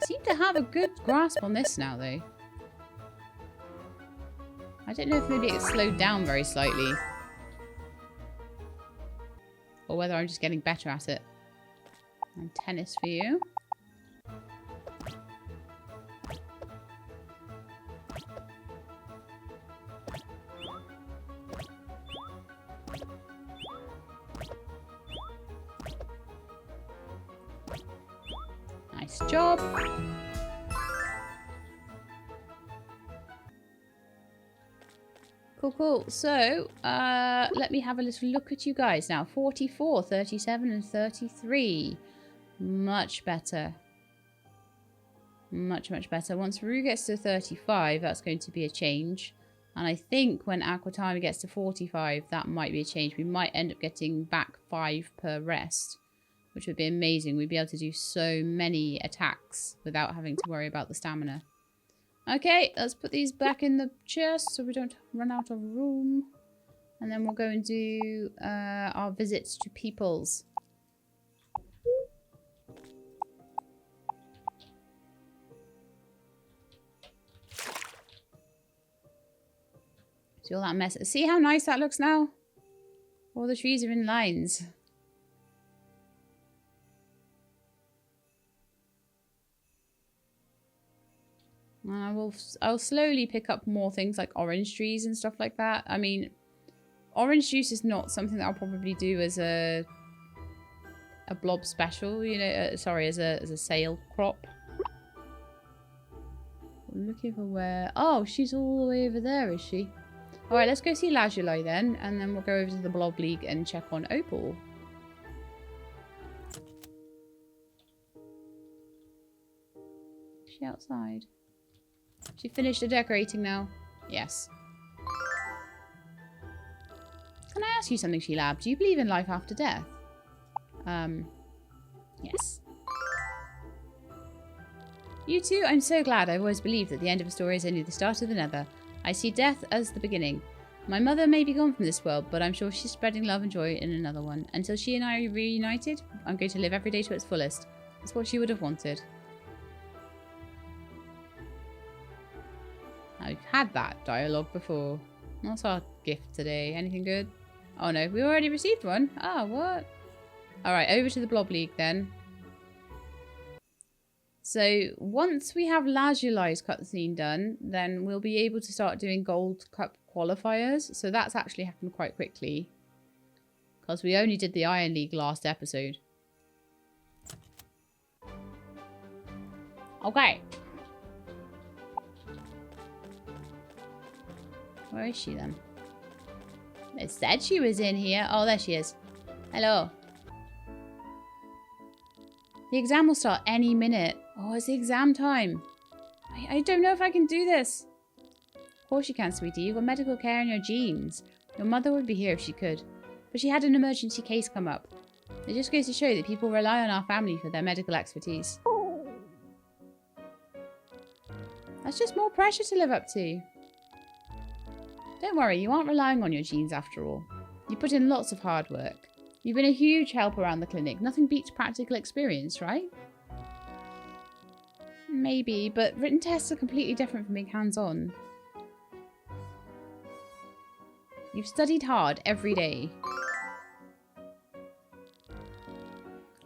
A: Seem to have a good grasp on this now, though. I don't know if maybe it's slowed down very slightly. Or whether I'm just getting better at it. And tennis for you. Nice job. Cool, cool. So, let me have a little look at you guys now. 44, 37, and 33. Much better. Much, much better. Once Rue gets to 35, that's going to be a change. And I think when Aquatime gets to 45, that might be a change. We might end up getting back 5 per rest, which would be amazing. We'd be able to do so many attacks without having to worry about the stamina. Okay, let's put these back in the chest so we don't run out of room. And then we'll go and do our visits to peoples. See all that mess. See how nice that looks now? All the trees are in lines. I'll slowly pick up more things like orange trees and stuff like that. I mean, orange juice is not something that I'll probably do as a blob special, you know, sorry, as a sale crop. I'm looking for where... Oh, she's all the way over there, is she? Alright, let's go see Lazuli then, and then we'll go over to the Blob League and check on Opal. Is she outside? She finished the decorating now? Yes. Can I ask you something, Sheelab? Do you believe in life after death? Yes. You too? I'm so glad. I've always believed that the end of a story is only the start of another. I see death as the beginning. My mother may be gone from this world, but I'm sure she's spreading love and joy in another one. Until she and I are reunited, I'm going to live every day to its fullest. That's what she would have wanted. I've had that dialogue before. What's our gift today? Anything good? Oh no, we already received one. Ah, what? Alright, over to the Blob League then. So once we have Lazulai's cutscene done, then we'll be able to start doing Gold Cup qualifiers. So that's actually happened quite quickly. Because we only did the Iron League last episode. Okay. Where is she then? It said she was in here. Oh, there she is. Hello. The exam will start any minute. Oh, it's the exam time. I don't know if I can do this. Of course you can, sweetie. You've got medical care in your genes. Your mother would be here if she could. But she had an emergency case come up. It just goes to show that people rely on our family for their medical expertise. That's just more pressure to live up to. Don't worry, you aren't relying on your genes after all. You put in lots of hard work. You've been a huge help around the clinic. Nothing beats practical experience, right? Maybe, but written tests are completely different from being hands-on. You've studied hard every day.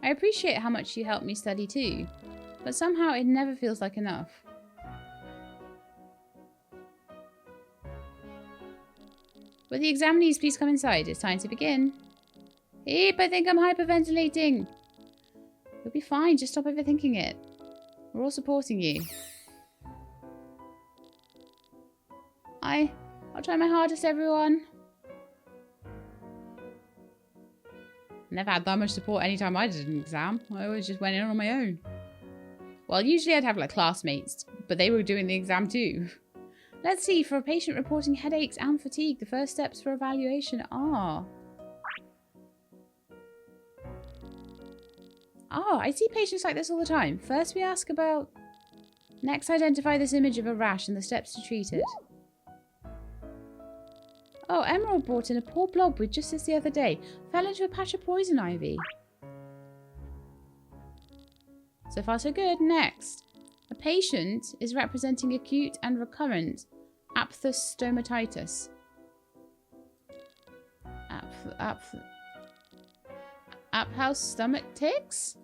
A: I appreciate how much you helped me study too, but somehow it never feels like enough. Will the examinees please come inside? It's time to begin. Heep, I think I'm hyperventilating. You'll be fine, just stop overthinking it. We're all supporting you. I'll try my hardest, everyone. Never had that much support anytime I did an exam. I always just went in on my own. Well, usually I'd have like classmates, but they were doing the exam too. Let's see, for a patient reporting headaches and fatigue, the first steps for evaluation are... Oh, I see patients like this all the time. First we ask about... Next, identify this image of a rash and the steps to treat it. Oh, Emerald brought in a poor blob with just this the other day. Fell into a patch of poison ivy. So far so good. Next. A patient is representing acute and recurrent aphthous stomatitis. House stomach ticks?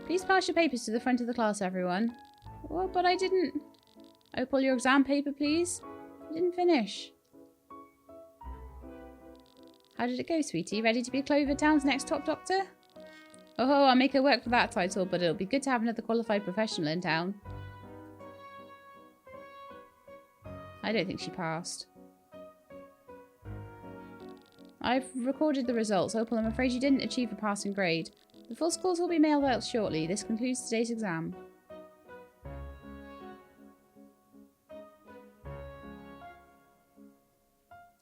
A: Please pass your papers to the front of the class, everyone. Oh, but I didn't. Opal, your exam paper, please. I didn't finish. How did it go, sweetie? Ready to be Clover Town's next top doctor? Oh, I'll make her work for that title, but it'll be good to have another qualified professional in town. I don't think she passed. I've recorded the results. Opal, I'm afraid you didn't achieve a passing grade. The full scores will be mailed out shortly. This concludes today's exam.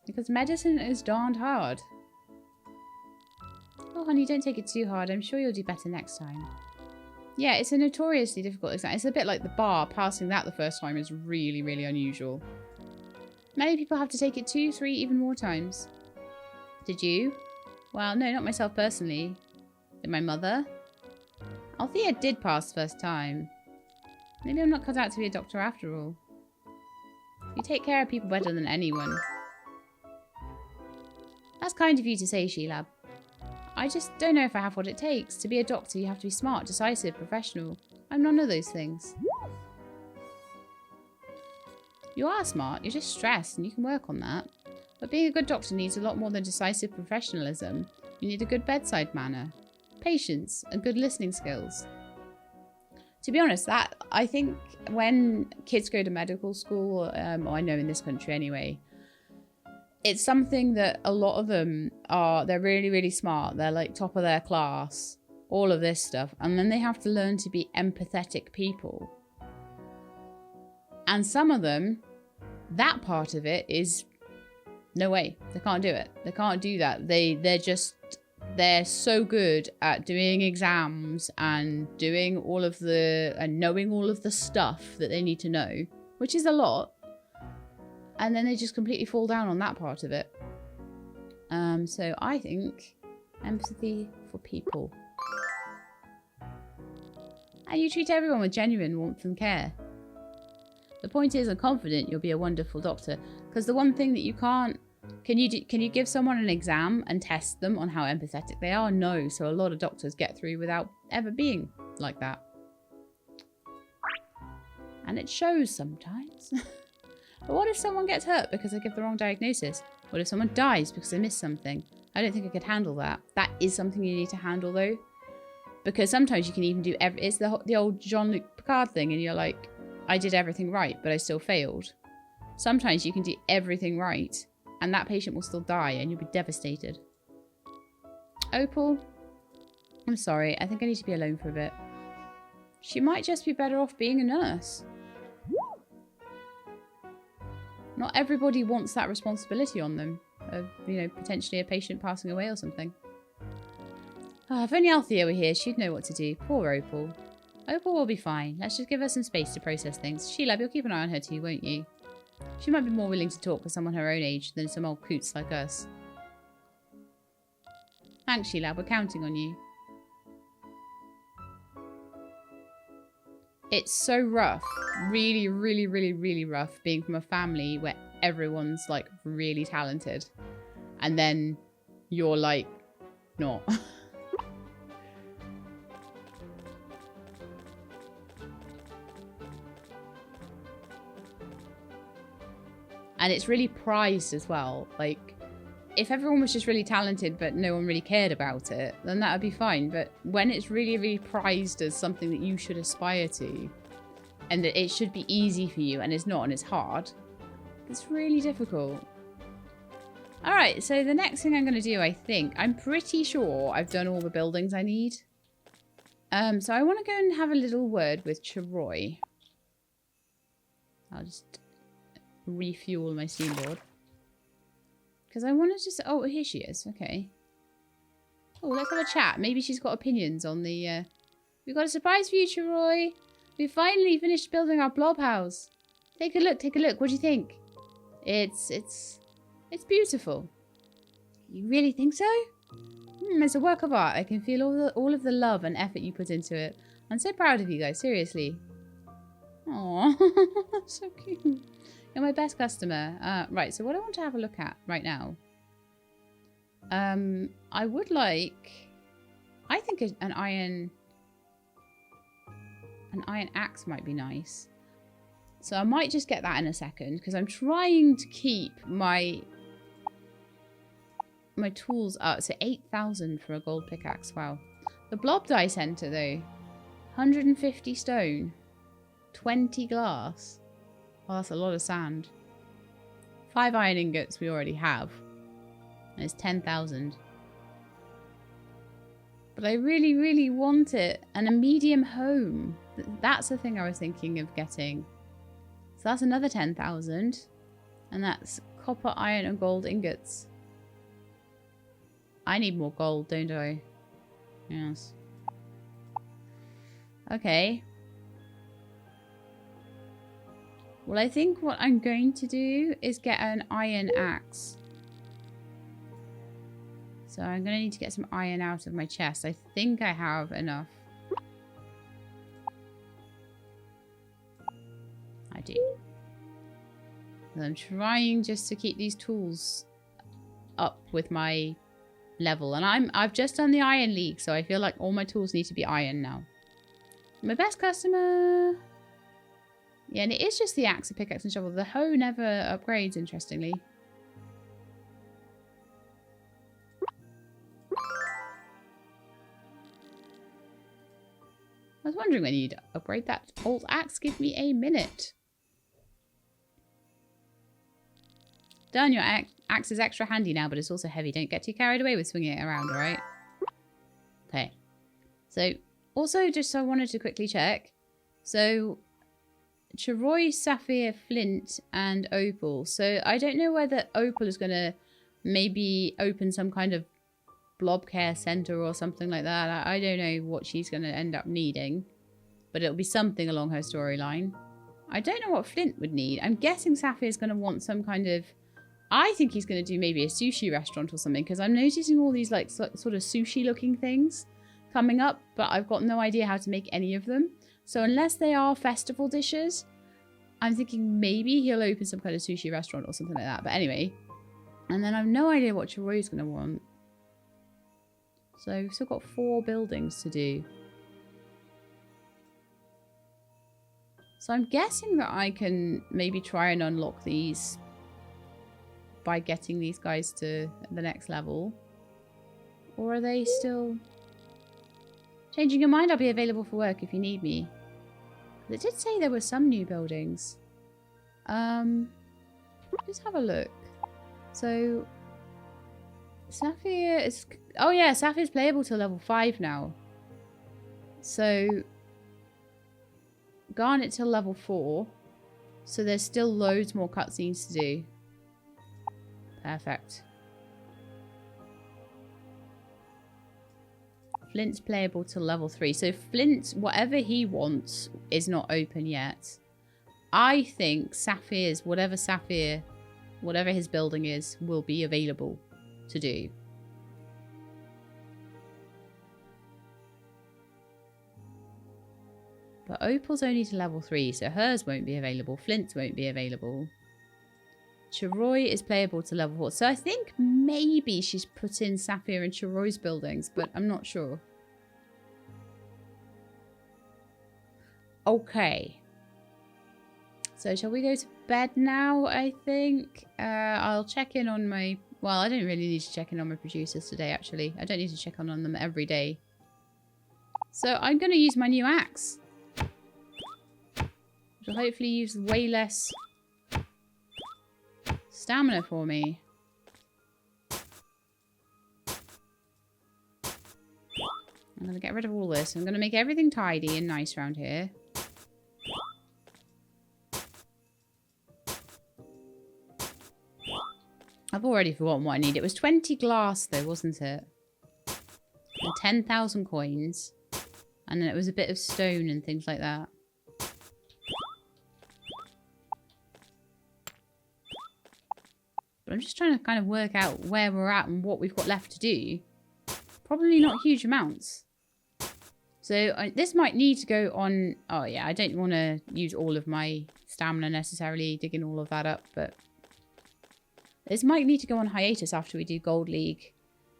A: Because medicine is darned hard. Oh, honey, don't take it too hard. I'm sure you'll do better next time. Yeah, it's a notoriously difficult exam. It's a bit like the bar. Passing that the first time is really, really unusual. Many people have to take it 2, 3, even more times. Did you? Well, no, not myself personally. Did my mother? Althea did pass the first time. Maybe I'm not cut out to be a doctor after all. You take care of people better than anyone. That's kind of you to say, Sheila. I just don't know if I have what it takes. To be a doctor, you have to be smart, decisive, professional. I'm none of those things. You are smart, you're just stressed, and you can work on that. But being a good doctor needs a lot more than decisive professionalism. You need a good bedside manner, patience, and good listening skills. To be honest, that I think when kids go to medical school, I know in this country anyway, it's something that a lot of them are, they're really, really smart. They're like top of their class, all of this stuff. And then they have to learn to be empathetic people. And some of them, that part of it is, no way, they can't do it. They can't do that. They're so good at doing exams and doing all of the, and knowing all of the stuff that they need to know, which is a lot. And then they just completely fall down on that part of it. So I think empathy for people. And you treat everyone with genuine warmth and care. The point is, I'm confident you'll be a wonderful doctor. Because the one thing that you can't Can you give someone an exam and test them on how empathetic they are? No. So a lot of doctors get through without ever being like that. And it shows sometimes. But what if someone gets hurt because I give the wrong diagnosis? What if someone dies because I missed something? I don't think I could handle that. That is something you need to handle though. Because sometimes you can even do it's the old Jean-Luc Picard thing, and you're like, I did everything right, but I still failed. Sometimes you can do everything right, and that patient will still die, and you'll be devastated. Opal, I'm sorry. I think I need to be alone for a bit. She might just be better off being a nurse. Not everybody wants that responsibility on them. You know, potentially a patient passing away or something. Oh, if only Althea were here, she'd know what to do. Poor Opal. Opal will be fine. Let's just give her some space to process things. Sheila, you'll keep an eye on her too, won't you? She might be more willing to talk with someone her own age than some old coots like us. Thanks, Sheila. We're counting on you. It's so rough. Really, really, really, really rough being from a family where everyone's like really talented. And then you're like, not. And it's really prized as well. Like, if everyone was just really talented but no one really cared about it, then that would be fine. But when it's really, really prized as something that you should aspire to, and that it should be easy for you, and it's not, and it's hard, it's really difficult. Alright, so the next thing I'm going to do, I think, I'm pretty sure I've done all the buildings I need. So I want to go and have a little word with Chiroy. I'll just refuel my steam board. Because I want to just... Oh, here she is. Okay. Oh, let's have a chat. Maybe she's got opinions on the... We've got a surprise for you, Chiroy. We finally finished building our blob house. Take a look. Take a look. What do you think? It's beautiful. You really think so? It's a work of art. I can feel all of the love and effort you put into it. I'm so proud of you guys. Seriously. Aww. That's so cute. You're my best customer. Right, so what I want to have a look at right now. I would like... I think an iron axe might be nice. So I might just get that in a second, because I'm trying to keep my tools up. So 8,000 for a gold pickaxe. Wow. The blob dye center, though. 150 stone. 20 glass. Oh, that's a lot of sand. 5 iron ingots we already have. And it's 10,000. But I really, really want it. And a medium home. That's the thing I was thinking of getting. So that's another 10,000. And that's copper, iron, and gold ingots. I need more gold, don't I? Yes. Okay. Well, I think what I'm going to do is get an iron axe. So I'm going to need to get some iron out of my chest. I think I have enough. I do. And I'm trying just to keep these tools up with my level. And I've just done the Iron League, so I feel like all my tools need to be iron now. My best customer... Yeah, and it is just the axe, the pickaxe, and shovel. The hoe never upgrades, interestingly. I was wondering when you'd upgrade that old axe. Give me a minute. Done. Your axe is extra handy now, but it's also heavy. Don't get too carried away with swinging it around, alright? Okay. So, also, just so I wanted to quickly check. So... Chiroy, Saphir, Flint, and Opal. So I don't know whether Opal is going to maybe open some kind of blob care center or something like that. I don't know what she's going to end up needing. But it'll be something along her storyline. I don't know what Flint would need. I'm guessing Saphir is going to want some kind of... I think he's going to do maybe a sushi restaurant or something. Because I'm noticing all these like sort of sushi looking things coming up. But I've got no idea how to make any of them. So unless they are festival dishes, I'm thinking maybe he'll open some kind of sushi restaurant or something like that. But anyway, And then I've no idea what Chiroy's going to want. So we've still got 4 buildings to do. So I'm guessing that I can maybe try and unlock these by getting these guys to the next level. Or are they still... Changing your mind, I'll be available for work if you need me. It did say there were some new buildings. Just have a look. So, Saphir is... Oh yeah, Saphir's playable till level 5 now. So, Garnet till level 4. So there's still loads more cutscenes to do. Perfect. Flint's playable till level 3. So Flint, whatever he wants, is not open yet. I think Saphir's, whatever his building is, will be available to do. But Opal's only to level 3, so hers won't be available. Flint's won't be available. Chiroy is playable to level 4. So I think maybe she's put in Saphir and Chiroy's buildings, but I'm not sure. Okay. So shall we go to bed now, I think? I'll check in on my... Well, I don't really need to check in on my producers today, actually. I don't need to check on them every day. So I'm going to use my new axe. Which will hopefully use way less stamina for me. I'm going to get rid of all this. I'm going to make everything tidy and nice around here. I've already forgotten what I need. It was 20 glass though, wasn't it? And 10,000 coins. And then it was a bit of stone and things like that. But I'm just trying to kind of work out where we're at and what we've got left to do. Probably not huge amounts. So this might need to go on... Oh yeah, I don't want to use all of my stamina necessarily, digging all of that up, but... This might need to go on hiatus after we do Gold League.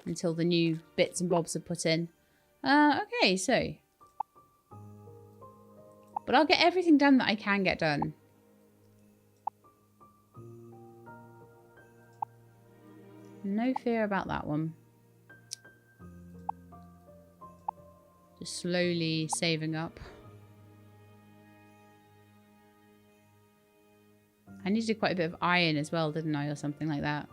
A: Until the new bits and bobs are put in. Okay, so... But I'll get everything done that I can get done. No fear about that one. Just slowly saving up. I needed quite a bit of iron as well, didn't I? Or something like that.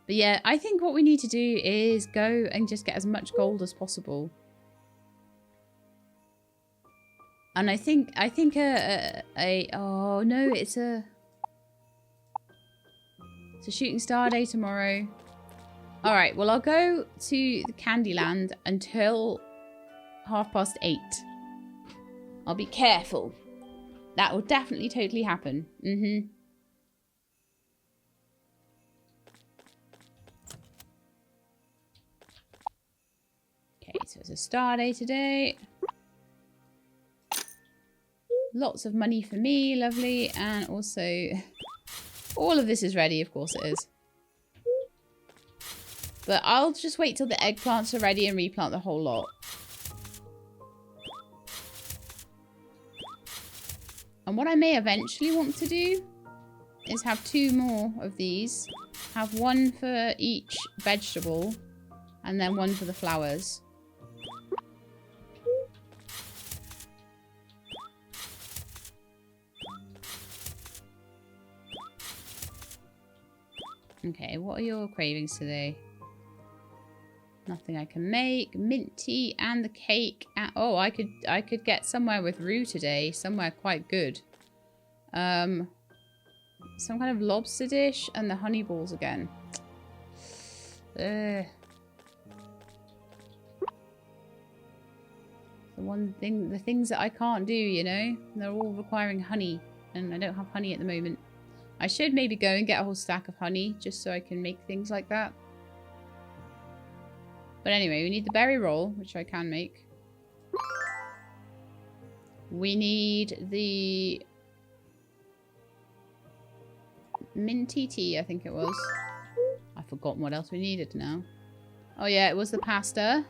A: But yeah, I think what we need to do is go and just get as much gold as possible. And I think oh no, it's a shooting star day tomorrow. All right, well, I'll go to the Candyland until 8:30. I'll be careful. That will definitely totally happen. Okay, so it's a star day today. Lots of money for me, lovely. And also, all of this is ready, of course it is. But I'll just wait till the eggplants are ready and replant the whole lot. And what I may eventually want to do is have 2 more of these. Have 1 for each vegetable and then 1 for the flowers. Okay, what are your cravings today? Nothing I can make. Mint tea and the cake. Oh, I could get somewhere with Rue today. Somewhere quite good. Some kind of lobster dish and the honey balls again. The things that I can't do, you know? They're all requiring honey. And I don't have honey at the moment. I should maybe go and get a whole stack of honey just so I can make things like that. But anyway, we need the berry roll, which I can make. We need the minty tea, I think it was. forgotten what else we needed now. Oh yeah, it was the pasta.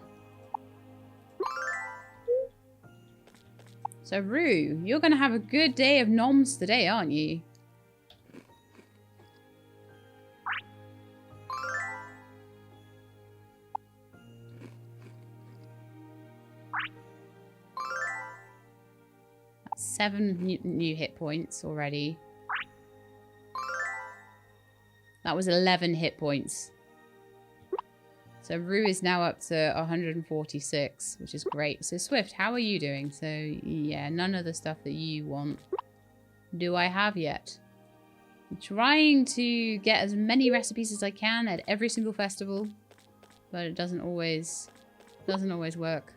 A: So Rue, you're going to have a good day of noms today, aren't you? That's 7 new hit points already. That was 11 hit points. So Rue is now up to 146, which is great. So Swift, how are you doing? So yeah, none of the stuff that you want do I have yet. I'm trying to get as many recipes as I can at every single festival, but it doesn't always work.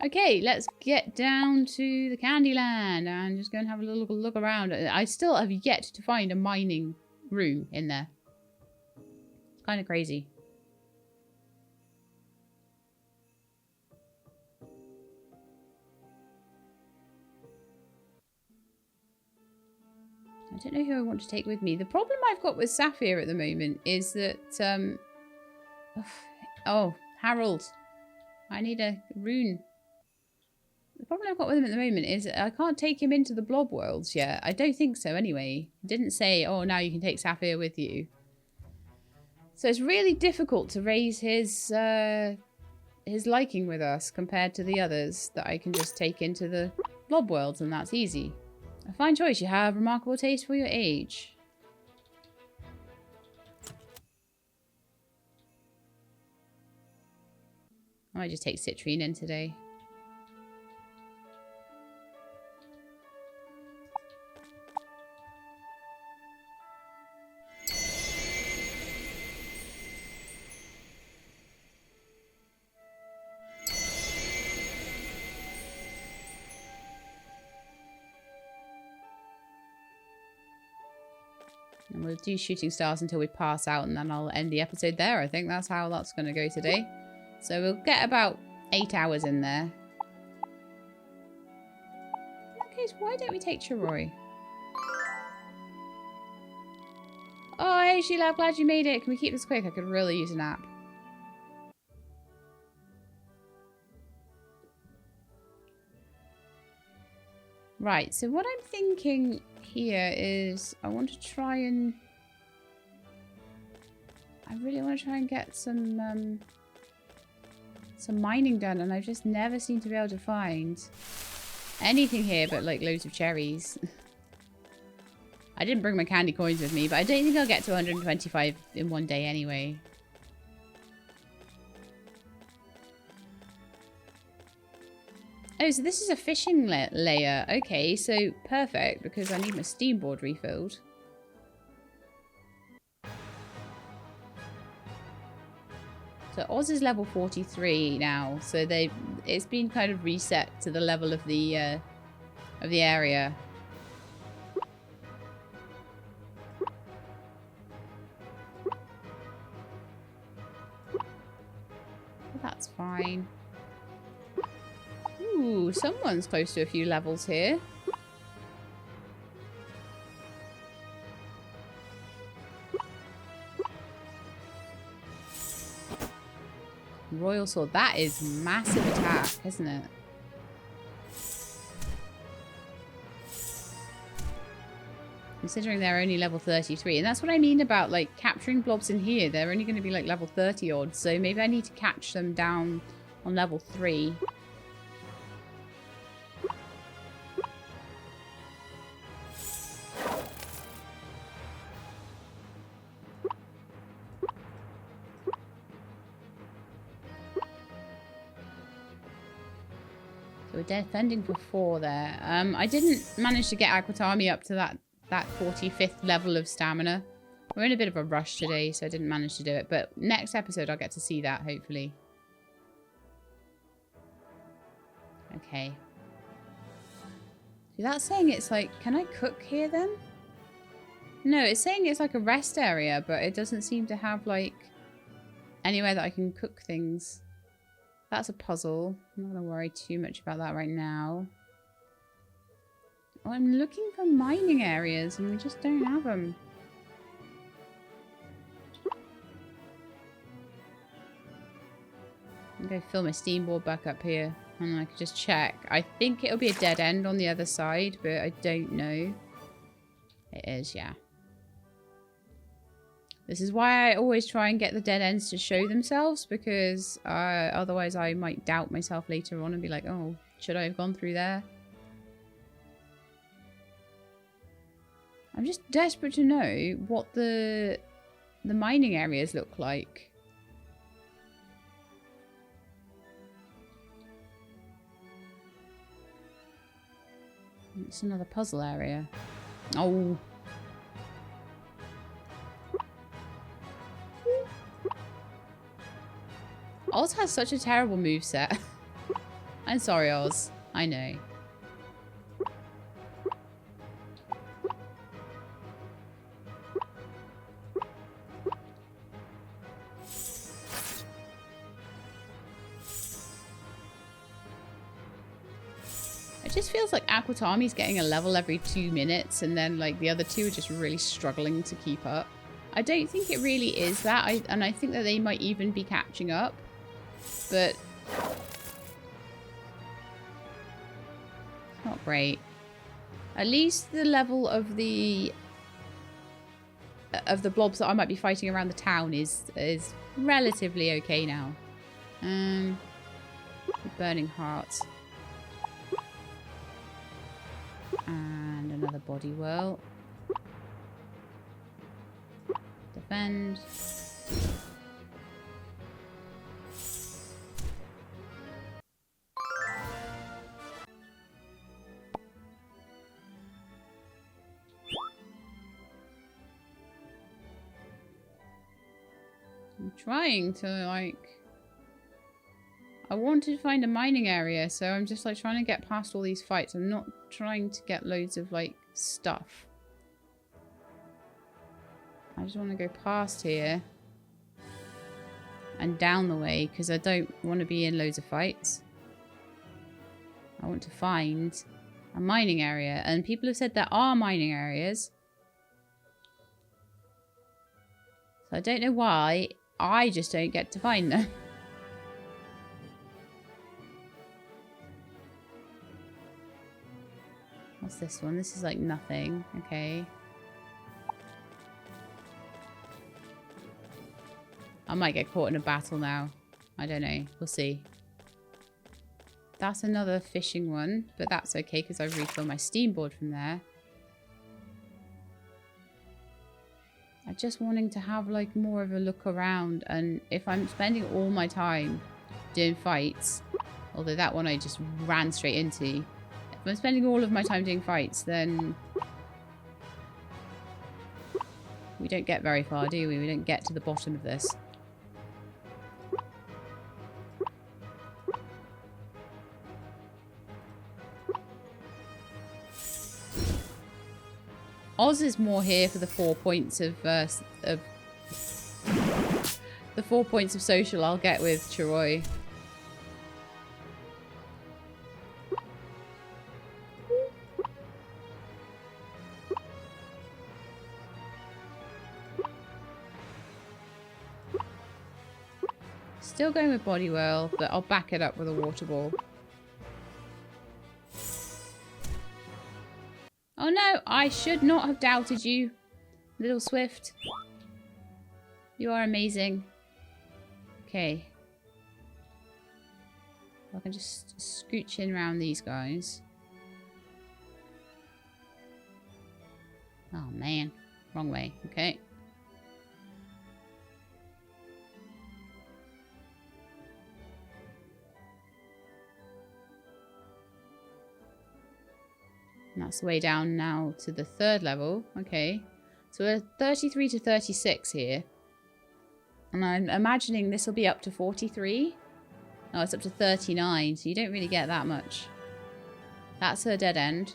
A: Okay, let's get down to the Candyland and just go and have a little look around. I still have yet to find a mining room in there. It's kind of crazy. I don't know who I want to take with me. The problem I've got with Saphir at the moment is that, oh, Harold. I need a rune. The problem I've got with him at the moment is I can't take him into the blob worlds yet. I don't think so anyway. It didn't say, oh, now you can take Saphir with you. So it's really difficult to raise his liking with us compared to the others that I can just take into the blob worlds, and that's easy. A fine choice. You have remarkable taste for your age. I might just take Citrine in today. And we'll do shooting stars until we pass out, and then I'll end the episode there. I think that's how that's going to go today. So we'll get about 8 hours in there. In that case, why don't we take Chiroy? Oh, hey Sheila, I'm glad you made it. Can we keep this quick? I could really use a nap. Right, so what I'm thinking here is I want to try and... I really want to try and get some mining done, and I've just never seemed to be able to find anything here but like loads of cherries. I didn't bring my candy coins with me, but I don't think I'll get to 125 in one day anyway. Oh, so this is a fishing layer. Okay, so perfect, because I need my steam board refilled. So Oz is level 43 now, so it's been kind of reset to the level of the area. That's fine. Ooh, someone's close to a few levels here. Royal Sword. That is massive attack, isn't it? Considering they're only level 33. And that's what I mean about, like, capturing blobs in here. They're only going to be, like, level 30 odd. So maybe I need to catch them down on level 3. We're defending for 4 there. I didn't manage to get Aquatami up to that 45th level of stamina. We're in a bit of a rush today, so I didn't manage to do it. But next episode, I'll get to see that, hopefully. Okay. See, that's saying it's like... Can I cook here, then? No, it's saying it's like a rest area, but it doesn't seem to have, like, anywhere that I can cook things. That's a puzzle. I'm not going to worry too much about that right now. Oh, I'm looking for mining areas and we just don't have them. I'm going to fill my steamboard back up here and I can just check. I think it'll be a dead end on the other side, but I don't know. It is, yeah. This is why I always try and get the dead ends to show themselves, because otherwise I might doubt myself later on and be like, oh, should I have gone through there? I'm just desperate to know what the mining areas look like. It's another puzzle area. Oh. Oz has such a terrible moveset. I'm sorry, Oz. I know. It just feels like Aquatami's getting a level every 2 minutes and then like the other two are just really struggling to keep up. I don't think it really is that, and I think that they might even be catching up. But it's not great. At least the level of the blobs that I might be fighting around the town is relatively okay now. Burning heart. And another body whirl. Defend. I'm trying to, like... I wanted to find a mining area, so I'm just, like, trying to get past all these fights. I'm not trying to get loads of, like, stuff. I just want to go past here. And down the way, because I don't want to be in loads of fights. I want to find a mining area. And people have said there are mining areas. So I don't know why. I just don't get to find them. What's this one? This is like nothing. Okay. I might get caught in a battle now. I don't know. We'll see. That's another fishing one, but that's okay because I refilled my steamboard from there. I'm just wanting to have like more of a look around, and if I'm spending all my time doing fights, although that one I just ran straight into, if I'm spending all of my time doing fights, then we don't get very far, do we? We don't get to the bottom of this. Oz is more here for the 4 points of the 4 points of social I'll get with Chiroi. Still going with body whirl, but I'll back it up with a water ball. Oh no, I should not have doubted you, little Swift. You are amazing. Okay. I can just scooch in around these guys. Oh man, wrong way. Okay. And that's the way down now to the 3rd level. Okay. So we're 33 to 36 here. And I'm imagining this will be up to 43. Oh, it's up to 39, so you don't really get that much. That's a dead end.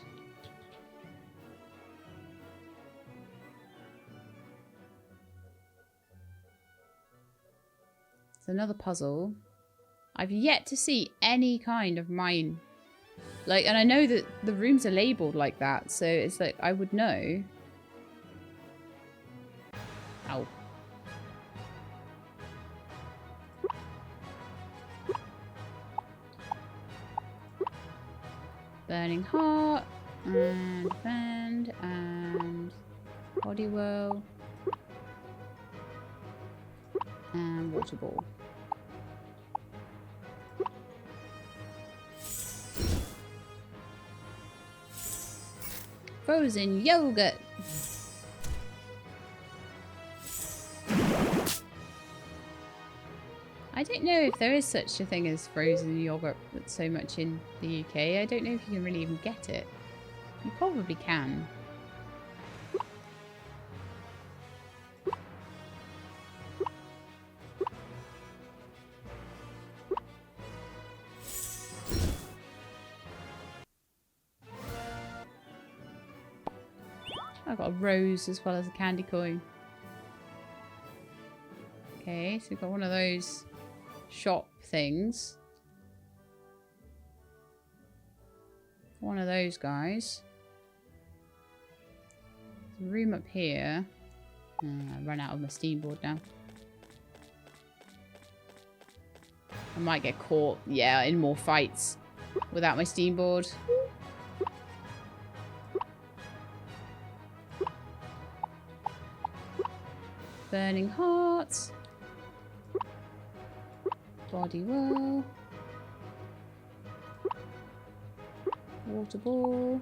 A: It's another puzzle. I've yet to see any kind of mine. Like, and I know that the rooms are labelled like that, so it's like I would know. Ow. Burning heart, and defend, and body whirl, and water ball. Frozen yogurt. I don't know if there is such a thing as frozen yogurt that's so much in the UK. I don't know if you can really even get it. You probably can. I've got a rose as well as a candy coin. Okay, so we've got one of those shop things. One of those guys. There's a room up here. I run out of my steamboard now. I might get caught, yeah, in more fights without my steamboard. Burning hearts. Body whirl. Water ball.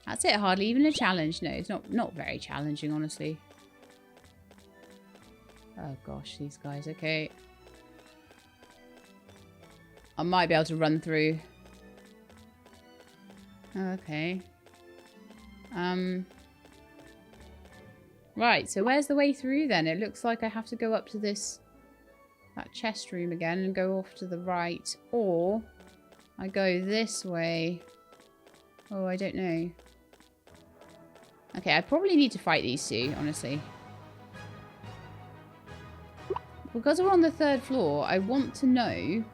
A: That's it, hardly even a challenge. No, it's not very challenging, honestly. Oh gosh, these guys, okay. I might be able to run through. Okay. Right, so where's the way through then? It looks like I have to go up to that chest room again and go off to the right. Or I go this way. Oh, I don't know. Okay, I probably need to fight these two, honestly. Because we're on the 3rd floor, I want to know...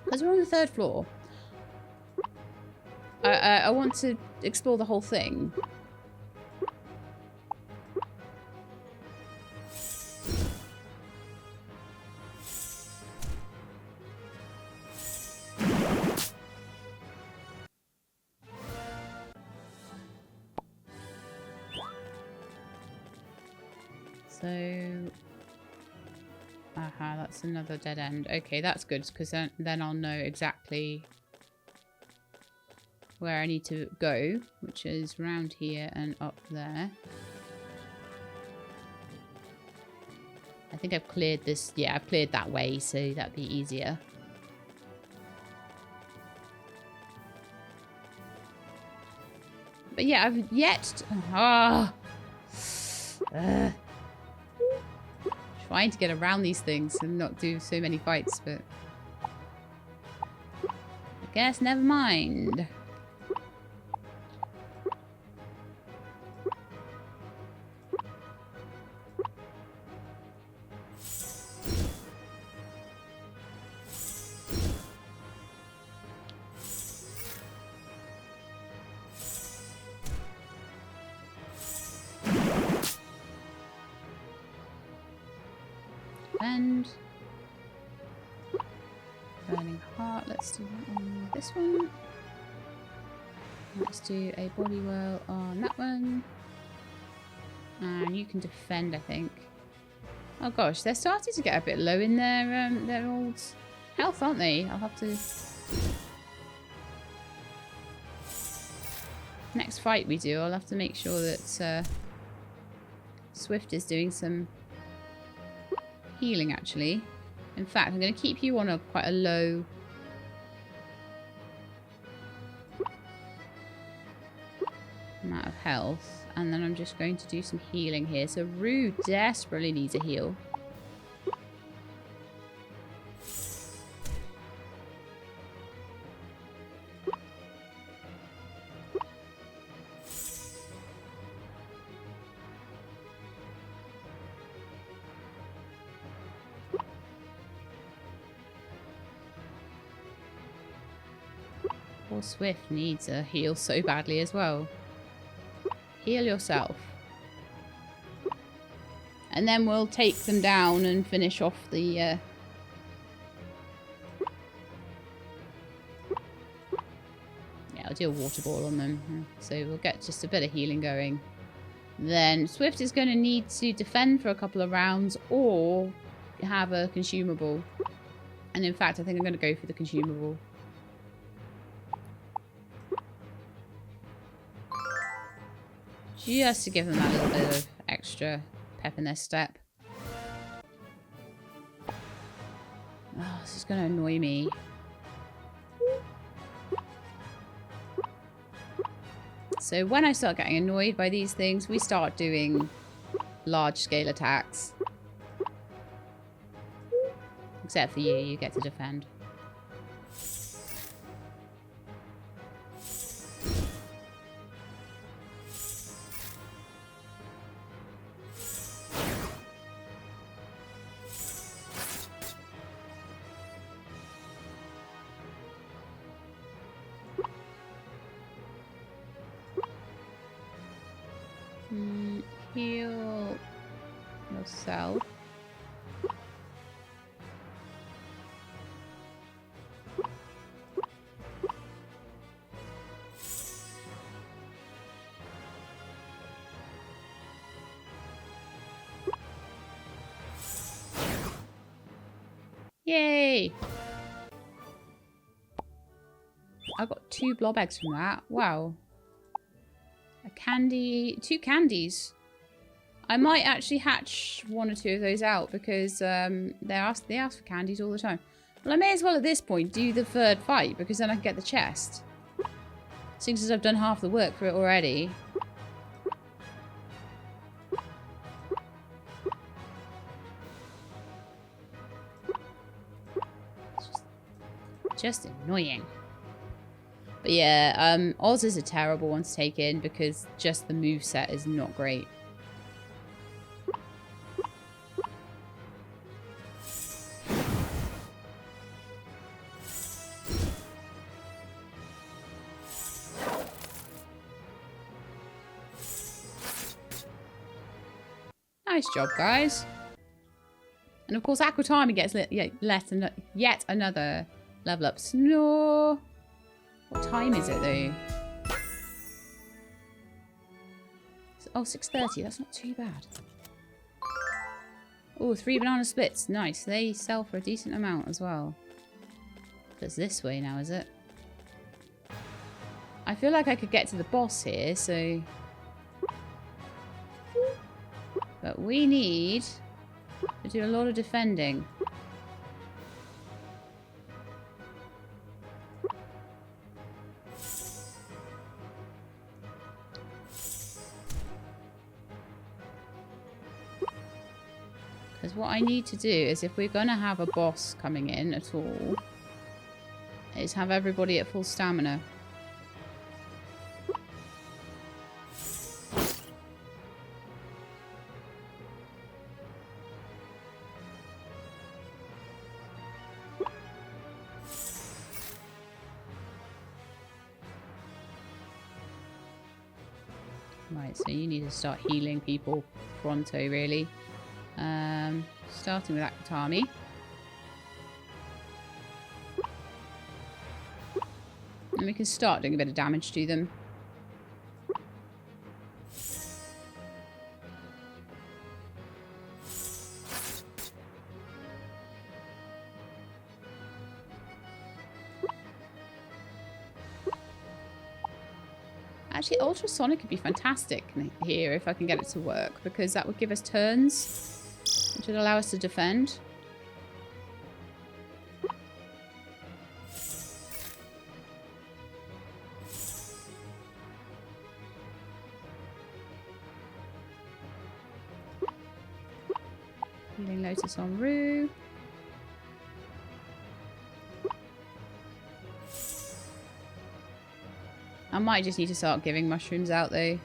A: Because we're on the 3rd floor, I want to explore the whole thing. So, aha, that's another dead end. Okay, that's good, because then I'll know exactly where I need to go, which is around here and up there. I think I've cleared this. Yeah, I've cleared that way, so that'd be easier. But yeah, I've yet... trying to get around these things and not do so many fights, but... I guess never mind. And burning heart, let's do that on this one. Let's do a body whirl on that one. And you can defend, I think. Oh gosh, they're starting to get a bit low in their old health, aren't they? I'll have to... Next fight we do, I'll have to make sure that Swift is doing some healing, actually. In fact, I'm going to keep you on quite a low... I'm out of health. And then I'm just going to do some healing here. So Rue desperately needs a heal. Poor Swift needs a heal so badly as well. Heal yourself. And then we'll take them down and finish off the... Yeah, I'll do a water ball on them. So we'll get just a bit of healing going. Then Swift is going to need to defend for a couple of rounds or have a consumable. And in fact, I think I'm going to go for the consumable. Just to give them that little bit of extra pep in their step. Oh, this is going to annoy me. So when I start getting annoyed by these things, we start doing large-scale attacks. Except for you, you get to defend. Heal yourself. Yay! I got 2 blob eggs from that. Wow. A candy, 2 candies. I might actually hatch 1 or 2 of those out because they ask for candies all the time. Well, I may as well at this point do the 3rd fight because then I can get the chest. Since I've done half the work for it already. It's just annoying. But yeah, Oz is a terrible one to take in because just the moveset is not great. Nice job, guys. And of course, Aquatami gets yet another level up. Snore. What time is it, though? Oh, 6:30. That's not too bad. Oh, 3 banana splits. Nice. They sell for a decent amount as well. That's this way now, is it? I feel like I could get to the boss here, so... But we need to do a lot of defending. Because what I need to do is, if we're going to have a boss coming in at all, is have everybody at full stamina. Right, so you need to start healing people pronto, really. Starting with Akutami. And we can start doing a bit of damage to them. Actually, ultrasonic would be fantastic here if I can get it to work, because that would give us turns, which would allow us to defend. Healing Lotus on Rue. I might just need to start giving mushrooms out though.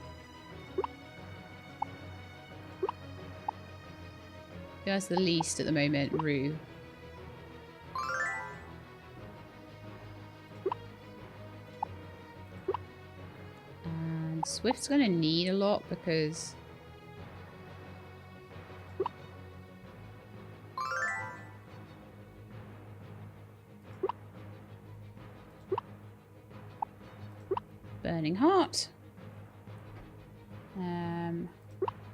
A: Who has the least at the moment? Rue. And Swift's going to need a lot because... Burning Heart.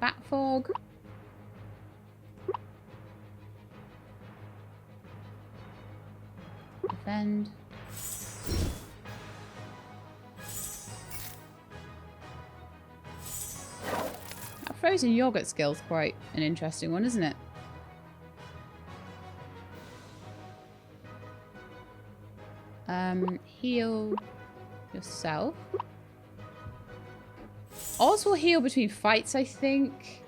A: Bat Fog. Defend. That frozen yogurt skill's quite an interesting one, isn't it? Heal yourself. Oz will heal between fights, I think.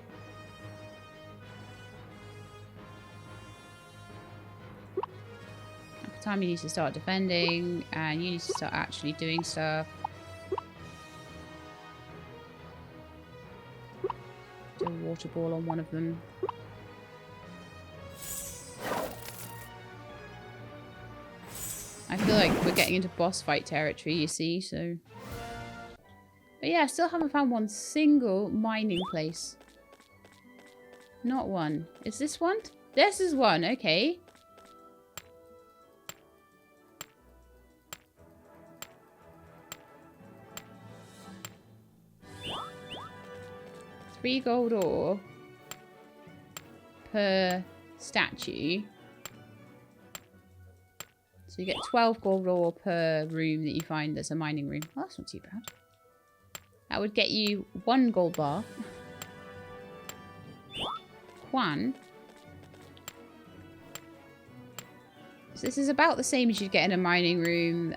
A: After time you need to start defending, and you need to start actually doing stuff. Do a water ball on one of them. I feel like we're getting into boss fight territory, you see, so... But yeah, I still haven't found one single mining place. Not one. Is this one? This is one, okay. $3 gold ore per statue. So you get 12 gold ore per room that you find that's a mining room. Well, that's not too bad. That would get you 1 gold bar. Quan. So this is about the same as you'd get in a mining room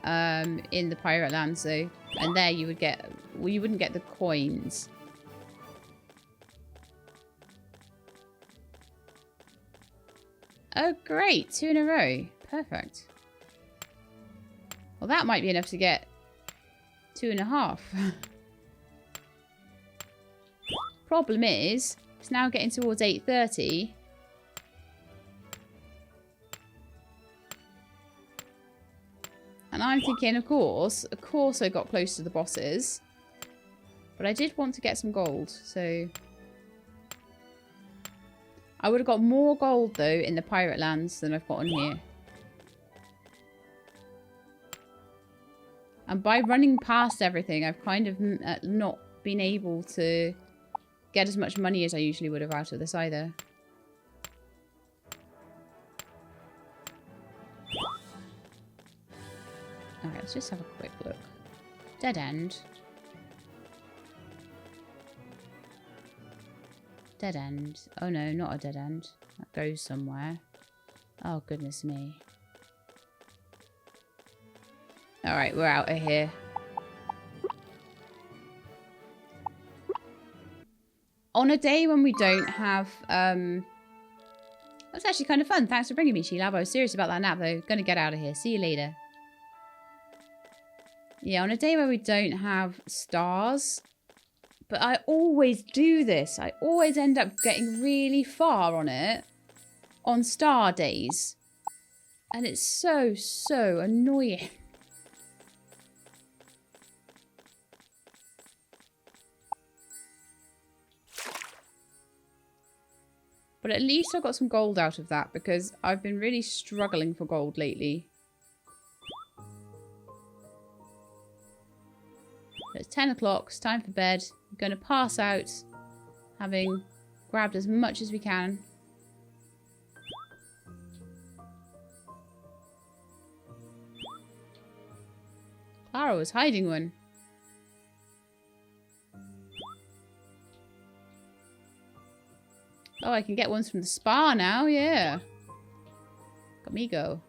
A: in the Pirate Lands, though. And there you would get... Well, you wouldn't get the coins. Oh, great. 2 in a row. Perfect. Well, that might be enough to get 2.5. Problem is, it's now getting towards 8:30. And I'm thinking, of course I got close to the bosses. But I did want to get some gold, so... I would have got more gold, though, in the Pirate Lands than I've got on here. And by running past everything, I've kind of not been able to get as much money as I usually would have out of this either. Alright, let's just have a quick look. Dead end. Dead end. Oh no, not a dead end. That goes somewhere. Oh, goodness me. Alright, we're out of here. On a day when we don't have... That's actually kind of fun. Thanks for bringing me, Sheila. I was serious about that nap, though. Gonna get out of here. See you later. Yeah, on a day where we don't have stars... But I always do this. I always end up getting really far on it. On star days. And it's so, so annoying. But at least I got some gold out of that because I've been really struggling for gold lately. It's 10 o'clock. It's time for bed. I'm going to pass out, having grabbed as much as we can. Clara was hiding one. Oh, I can get ones from the spa now, yeah. Got me go.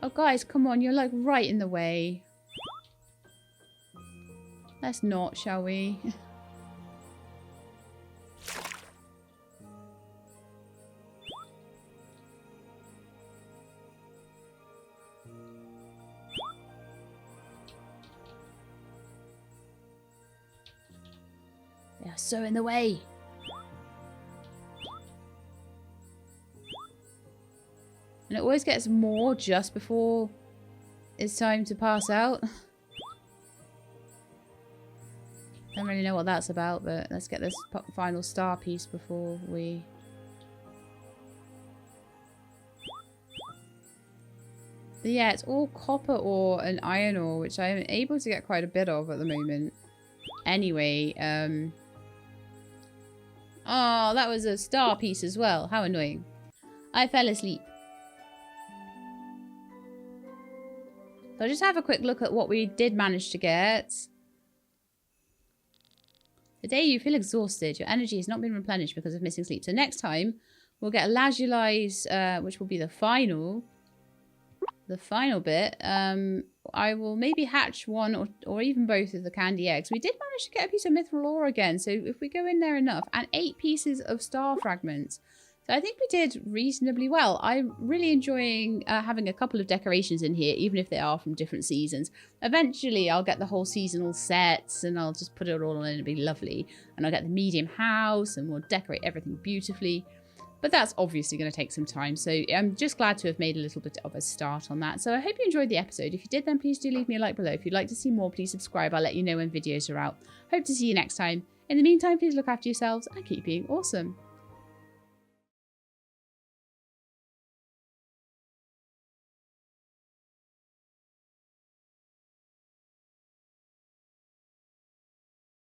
A: Oh, guys, come on. You're, like, right in the way. Let's not, shall we? They're so in the way. And it always gets more just before it's time to pass out. Don't really know what that's about, but let's get this final star piece before we... But yeah, it's all copper ore and iron ore, which I'm able to get quite a bit of at the moment. Anyway, oh, that was a star piece as well. How annoying. I fell asleep. So I'll just have a quick look at what we did manage to get. Today you feel exhausted. Your energy has not been replenished because of missing sleep. So next time we'll get a Lazulise, which will be the final bit. I will maybe hatch one or even both of the candy eggs. We did manage to get a piece of mithril ore again. So if we go in there enough, and 8 pieces of star fragments. So I think we did reasonably well. I'm really enjoying having a couple of decorations in here, even if they are from different seasons. Eventually, I'll get the whole seasonal sets and I'll just put it all in. It'll be lovely. And I'll get the medium house and we'll decorate everything beautifully. But that's obviously going to take some time. So I'm just glad to have made a little bit of a start on that. So I hope you enjoyed the episode. If you did, then please do leave me a like below. If you'd like to see more, please subscribe. I'll let you know when videos are out. Hope to see you next time. In the meantime, please look after yourselves and keep being awesome.